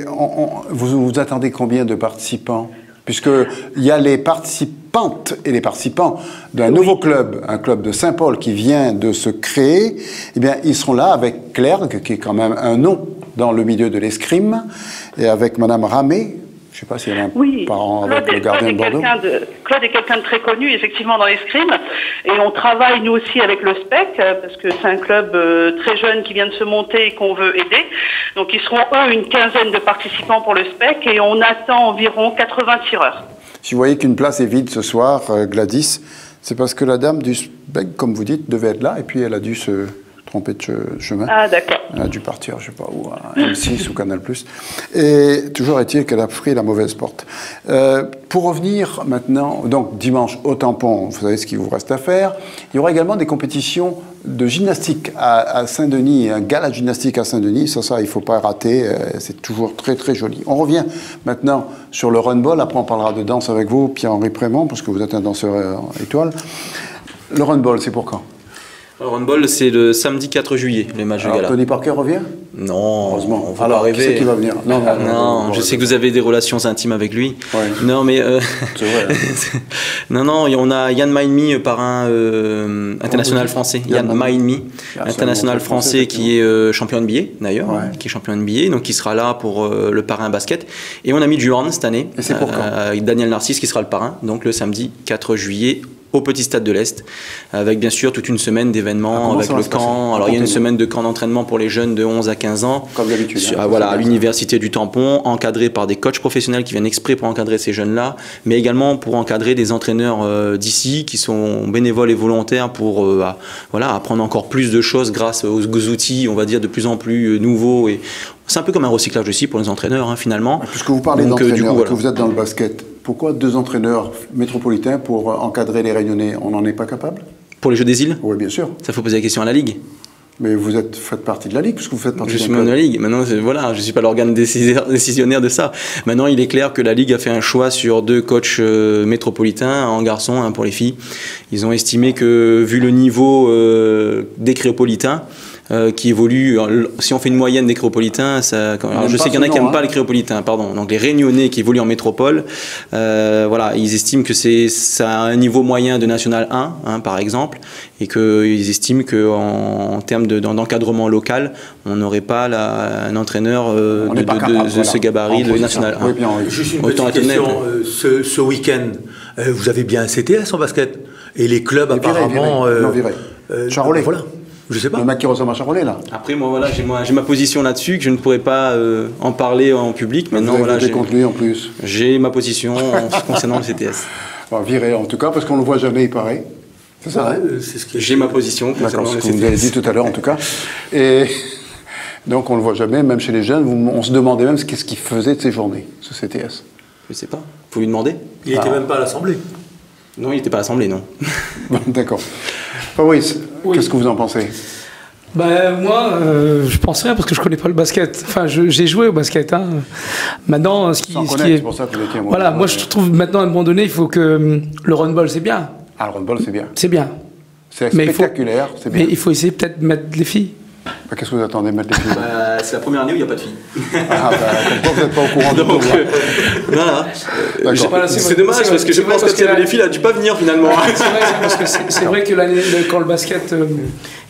[SPEAKER 3] vous attendez combien de participants ? Puisqu'il y a les participantes et les participants d'un nouveau club, un club de Saint-Paul qui vient de se créer, eh bien, ils seront là avec Clergue, qui est quand même un nom dans le milieu de l'escrime, et avec Madame Ramé. Je ne sais pas s'il y a un parent avec le gardien de Bordeaux.
[SPEAKER 9] Claude est quelqu'un de très connu, effectivement, dans l'escrime. Et on travaille, nous aussi, avec le SPEC, parce que c'est un club très jeune qui vient de se monter et qu'on veut aider. Donc, ils seront, eux, une quinzaine de participants pour le SPEC et on attend environ 80 tireurs.
[SPEAKER 3] Si vous voyez qu'une place est vide ce soir, Gladys, c'est parce que la dame du SPEC, comme vous dites, devait être là et puis elle a dû se tromper de chemin.
[SPEAKER 9] Ah, d'accord.
[SPEAKER 3] Elle a dû partir, je ne sais pas où, à M6 ou Canal+. Et toujours est-il qu'elle a pris la mauvaise porte. Pour revenir maintenant, donc dimanche au tampon, vous savez ce qu'il vous reste à faire. Il y aura également des compétitions de gymnastique à Saint-Denis, un gala de gymnastique à Saint-Denis. Ça, il ne faut pas rater. C'est toujours très, très joli. On revient maintenant sur le runball. Après, on parlera de danse avec vous, Pierre-Henri Prémont, parce que vous êtes un danseur étoile. Le runball, c'est pour quand ?
[SPEAKER 1] Le runball, c'est le samedi 4 juillet, les matchs de gala.
[SPEAKER 3] Tony Parker revient ?
[SPEAKER 1] Non,
[SPEAKER 3] heureusement.
[SPEAKER 1] On va pas rêver.
[SPEAKER 3] Qui c'est qui va venir ?
[SPEAKER 1] Non, je sais que vous avez des relations intimes avec lui.
[SPEAKER 3] Ouais.
[SPEAKER 1] Non, mais
[SPEAKER 3] c'est vrai.
[SPEAKER 1] non, on a Yann Maïnmi, parrain international français. Yann Maïnmi, international français qui est champion NBA d'ailleurs, qui est champion NBA, donc qui sera là pour le parrain basket. Et on a mis du hand cette année.
[SPEAKER 3] Et c'est pour quand ?
[SPEAKER 1] Daniel Narcisse qui sera le parrain, donc le samedi 4 juillet. Au Petit Stade de l'Est, avec bien sûr toute une semaine d'événements, avec le camp. Alors il y a une semaine de camp d'entraînement pour les jeunes de 11 à 15 ans.
[SPEAKER 3] Comme d'habitude.
[SPEAKER 1] Voilà, à l'université du Tampon, encadré par des coachs professionnels qui viennent exprès pour encadrer ces jeunes-là, mais également pour encadrer des entraîneurs d'ici qui sont bénévoles et volontaires pour apprendre encore plus de choses grâce aux outils, on va dire, de plus en plus nouveaux. Et c'est un peu comme un recyclage aussi pour les entraîneurs, finalement.
[SPEAKER 3] Puisque vous parlez d'entraîneurs, que vous êtes dans le basket, pourquoi 2 entraîneurs métropolitains pour encadrer les Réunionnais ? On n'en est pas capable ?
[SPEAKER 1] Pour les Jeux des îles ?
[SPEAKER 3] Oui, bien sûr.
[SPEAKER 1] Ça, faut poser la question à la Ligue.
[SPEAKER 3] Mais vous faites partie de la Ligue, puisque vous faites partie
[SPEAKER 1] de la Ligue. Maintenant, je ne suis pas l'organe décisionnaire de ça. Maintenant, il est clair que la Ligue a fait un choix sur 2 coachs métropolitains, en garçon, pour les filles. Ils ont estimé que, vu le niveau des créopolitains, qui évolue, si on fait une moyenne des créopolitains, je sais qu'il y en a qui n'aiment pas les créopolitains, pardon, donc les Réunionnais qui évoluent en métropole, ils estiment que ça a un niveau moyen de National 1, par exemple, et qu'ils estiment qu'en termes d'encadrement local, on n'aurait pas un entraîneur de ce gabarit de National 1.
[SPEAKER 18] Oui, juste une petite question, ce week-end, vous avez bien un CTS en basket, et les clubs apparemment...
[SPEAKER 3] Charolais.
[SPEAKER 18] Voilà. Je sais pas.
[SPEAKER 3] Le mec qui ressemble à Charolais, là.
[SPEAKER 1] Après, moi, j'ai ma position là-dessus, que je ne pourrais pas en parler en public. Maintenant,
[SPEAKER 3] contenu en plus.
[SPEAKER 1] J'ai ma position concernant le CTS.
[SPEAKER 3] Viré, en tout cas, parce qu'on ne le voit jamais, il paraît. C'est ça,
[SPEAKER 1] J'ai ma position concernant le CTS.
[SPEAKER 3] Vous l'avez dit tout à l'heure, en tout cas. Et donc, on ne le voit jamais, même chez les jeunes. On se demandait même qu'est-ce qu'il faisait de ces journées, ce CTS.
[SPEAKER 1] Je ne sais pas. Il faut lui demander.
[SPEAKER 18] Il n'était même pas à l'Assemblée.
[SPEAKER 1] Non, il n'était pas à l'Assemblée, non.
[SPEAKER 3] D'accord. Fabrice, qu'est-ce que vous en pensez ?
[SPEAKER 19] Moi, je pense rien parce que je connais pas le basket. Enfin, j'ai joué au basket. Hein. Maintenant, ce qui est...
[SPEAKER 3] C'est pour ça que vous étiez
[SPEAKER 19] voilà, moi je trouve maintenant à un moment donné, il faut que le run-ball c'est bien.
[SPEAKER 3] Ah, le run-ball c'est bien.
[SPEAKER 19] C'est bien.
[SPEAKER 3] C'est spectaculaire, c'est bien.
[SPEAKER 19] Mais il faut essayer peut-être de mettre les filles.
[SPEAKER 3] Qu'est-ce que vous attendez de mettre les filles?
[SPEAKER 1] C'est la première année où il n'y a pas de filles.
[SPEAKER 3] Comme vous n'êtes pas au courant de tout.
[SPEAKER 1] Voilà. C'est dommage parce que je pense que les filles n'ont dû pas venir finalement.
[SPEAKER 19] C'est vrai que quand le basket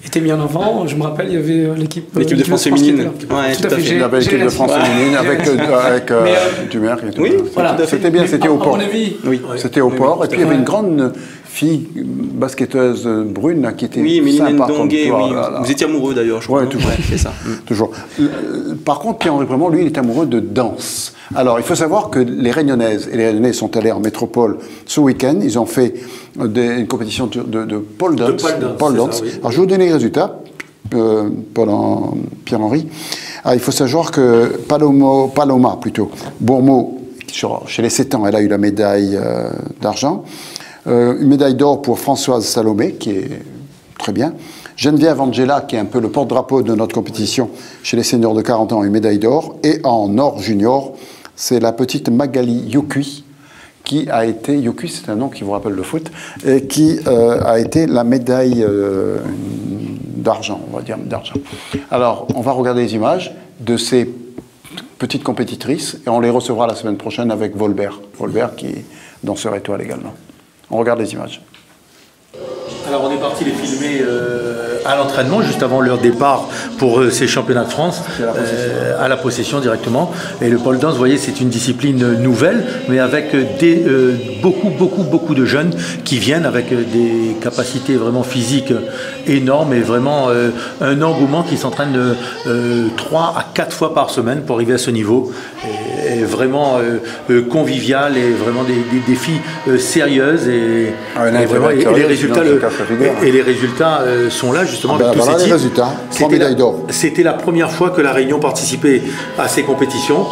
[SPEAKER 19] était mis en avant, je me rappelle, il y avait l'équipe
[SPEAKER 1] de France féminine.
[SPEAKER 3] Ouais, tout à fait. Il y avait l'équipe de France féminine avec Dumer.
[SPEAKER 1] Oui,
[SPEAKER 3] c'était bien, c'était au port.
[SPEAKER 1] Oui,
[SPEAKER 3] c'était au port. Et puis il y avait une grande fille basketteuse brune qui était
[SPEAKER 1] sympa
[SPEAKER 3] comme
[SPEAKER 1] toi. Vous étiez amoureux d'ailleurs, je crois.
[SPEAKER 3] Oui, toujours.
[SPEAKER 1] C'est ça.
[SPEAKER 3] Toujours. Par contre, Pierre-Henri Prémont, lui, il est amoureux de danse. Alors, il faut savoir que les Réunionnaises et les Réunionnais sont allés en métropole ce week-end. Ils ont fait une compétition de pole dance. Alors, je vais vous donner les résultats, Pierre-Henri. Il faut savoir que Paloma Bourmeau, chez les 7 ans, elle a eu la médaille d'argent. Une médaille d'or pour Françoise Salomé, qui est très bien. Geneviève Angela, qui est un peu le porte-drapeau de notre compétition chez les seniors de 40 ans, une médaille d'or. Et en or junior, c'est la petite Magali Yokui, qui a été, Yokui c'est un nom qui vous rappelle le foot, et qui a été la médaille d'argent, on va dire d'argent. Alors, on va regarder les images de ces petites compétitrices, et on les recevra la semaine prochaine avec Volbert. Volbert qui est danseur étoile également. On regarde les images.
[SPEAKER 18] Alors on est parti les filmer à l'entraînement, juste avant leur départ pour ces championnats de France, à la possession directement. Et le pole dance, vous voyez, c'est une discipline nouvelle, mais avec beaucoup de jeunes qui viennent avec des capacités vraiment physiques énormes et vraiment un engouement qui s'entraîne 3 à 4 fois par semaine pour arriver à ce niveau. Et vraiment convivial et vraiment des filles sérieuses et les résultats sont là justement avec tous ces titres.
[SPEAKER 3] Les résultats, 3 médailles d'or.
[SPEAKER 18] C'était la première fois que la Réunion participait à ces compétitions.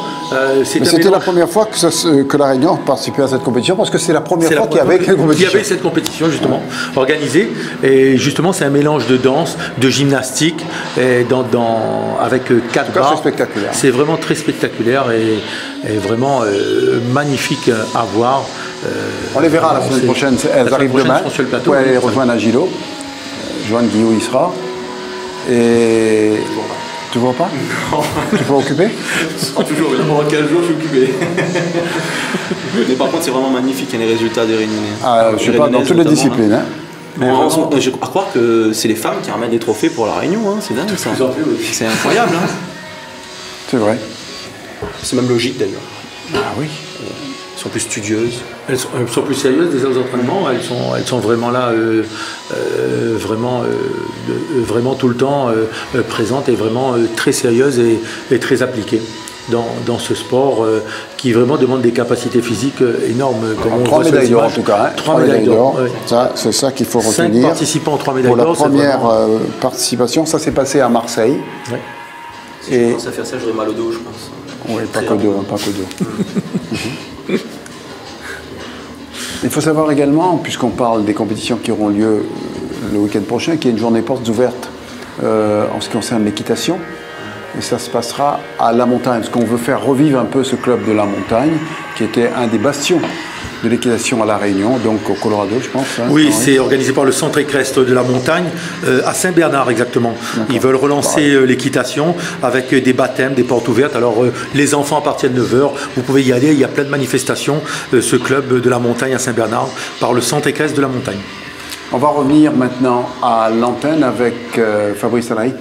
[SPEAKER 3] C'était la première fois que la Réunion participait à cette compétition parce que c'est la première fois qu'il y avait
[SPEAKER 18] cette compétition justement organisée. Et justement c'est un mélange de danse, de gymnastique et avec 4 barres.
[SPEAKER 3] C'est spectaculaire.
[SPEAKER 18] C'est vraiment très spectaculaire et vraiment magnifique à voir.
[SPEAKER 3] On les verra la semaine prochaine. Elles arrivent demain.
[SPEAKER 18] Sur le plateau.
[SPEAKER 3] Vous pouvez aller rejoindre Agilo. Joanne Guillaume y sera. Et. Tu ne vois pas?
[SPEAKER 1] Non.
[SPEAKER 3] Tu es pas occupé?
[SPEAKER 1] Toujours, pendant 15 jours, je suis occupé. Mais par contre, c'est vraiment magnifique, les résultats des Réunionnais.
[SPEAKER 3] Je sais pas, dans toutes les disciplines. Hein.
[SPEAKER 1] Je crois que c'est les femmes qui ramènent des trophées pour la Réunion. Hein. C'est dingue ça. C'est incroyable. Hein.
[SPEAKER 3] C'est vrai.
[SPEAKER 1] C'est même logique d'ailleurs.
[SPEAKER 3] Ah oui.
[SPEAKER 1] Elles sont plus studieuses.
[SPEAKER 18] Elles sont plus sérieuses des entraînements. Elles sont vraiment là, vraiment tout le temps présentes et vraiment très sérieuses et très appliquées dans ce sport qui vraiment demande des capacités physiques énormes. Comme
[SPEAKER 3] 3 médailles d'or en tout cas. Hein.
[SPEAKER 18] 3 médailles d'or. Oui.
[SPEAKER 3] C'est ça qu'il faut retenir.
[SPEAKER 18] 5 participants, 3 médailles d'or.
[SPEAKER 3] Pour la première participation, ça s'est passé à Marseille.
[SPEAKER 1] Ouais. Si je commence à faire ça, j'aurais mal au dos, je pense.
[SPEAKER 3] Oui, pas que deux. Il faut savoir également, puisqu'on parle des compétitions qui auront lieu le week-end prochain, qu'il y a une journée portes ouvertes en ce qui concerne l'équitation. Et ça se passera à La Montagne, parce qu'on veut faire revivre un peu ce club de La Montagne, qui était un des bastions de l'équitation à La Réunion, donc au Colorado, je pense. Hein,
[SPEAKER 18] oui, c'est organisé par le Centre équestre de La Montagne, à Saint-Bernard exactement. Ils veulent relancer l'équitation avec des baptêmes, des portes ouvertes. Alors, les enfants à partir de 9h, vous pouvez y aller. Il y a plein de manifestations, ce club de La Montagne à Saint-Bernard, par le Centre équestre de La Montagne.
[SPEAKER 3] On va revenir maintenant à l'antenne avec Fabrice Salary.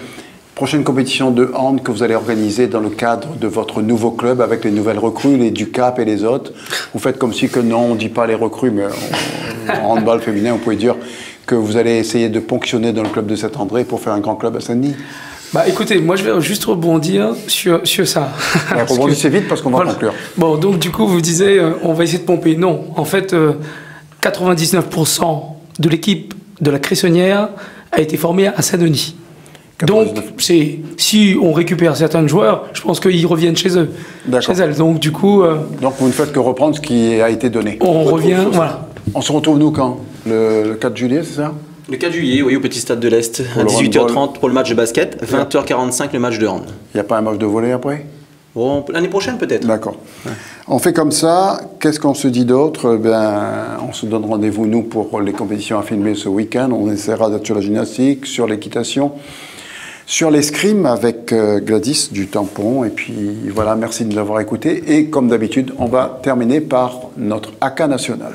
[SPEAKER 3] Prochaine compétition de hand que vous allez organiser dans le cadre de votre nouveau club avec les nouvelles recrues, les Ducap et les autres. Vous faites comme si que non, on ne dit pas les recrues, mais en handball féminin, vous pouvez dire que vous allez essayer de ponctionner dans le club de Saint-André pour faire un grand club à Saint-Denis.
[SPEAKER 19] Écoutez, moi je vais juste rebondir sur ça.
[SPEAKER 3] Rebondissez vite parce qu'on va conclure.
[SPEAKER 19] Bon, donc du coup, vous disiez, on va essayer de pomper. Non, en fait, 99% de l'équipe de la Cressonnière a été formée à Saint-Denis. Donc, si on récupère certains joueurs, je pense qu'ils reviennent chez eux, chez elles. Donc, du coup...
[SPEAKER 3] Donc, vous ne faites que reprendre ce qui a été donné.
[SPEAKER 19] On revient, voilà.
[SPEAKER 3] On se retrouve, nous, quand? Le 4 juillet, c'est ça?
[SPEAKER 1] Le 4 juillet, oui, au Petit Stade de l'Est, à 18h30 pour le match de basket, 20h45 le match de hand.
[SPEAKER 3] Il n'y a pas un match de volley après?
[SPEAKER 1] Bon, l'année prochaine peut-être.
[SPEAKER 3] D'accord. Ouais. On fait comme ça. Qu'est-ce qu'on se dit d'autre? On se donne rendez-vous, nous, pour les compétitions à filmer ce week-end. On essaiera d'être sur la gymnastique, sur l'équitation, sur l'escrime avec Gladys du Tampon. Et puis voilà, merci de nous avoir écoutés. Et comme d'habitude, on va terminer par notre haka national.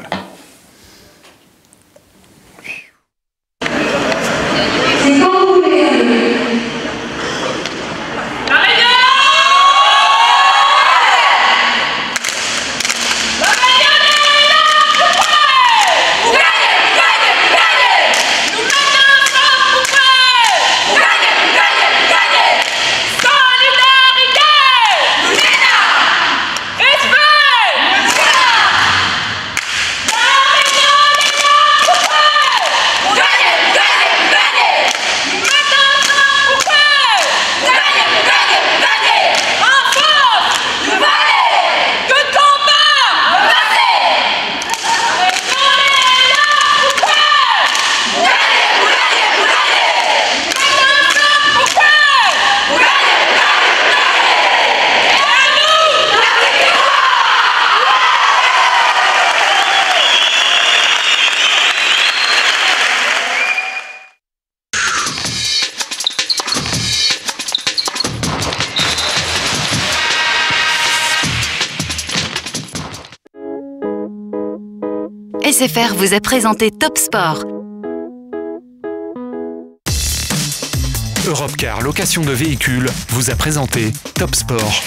[SPEAKER 10] SFR vous a présenté Top Sport.
[SPEAKER 11] Europcar Location de véhicules vous a présenté Top Sport.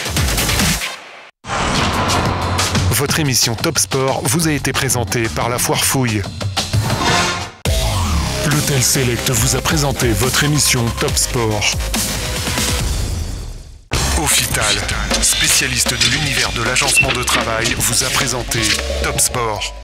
[SPEAKER 11] Votre émission Top Sport vous a été présentée par la Foire Fouille. L'Hôtel Select vous a présenté votre émission Top Sport. Ophital, spécialiste de l'univers de l'agencement de travail, vous a présenté Top Sport.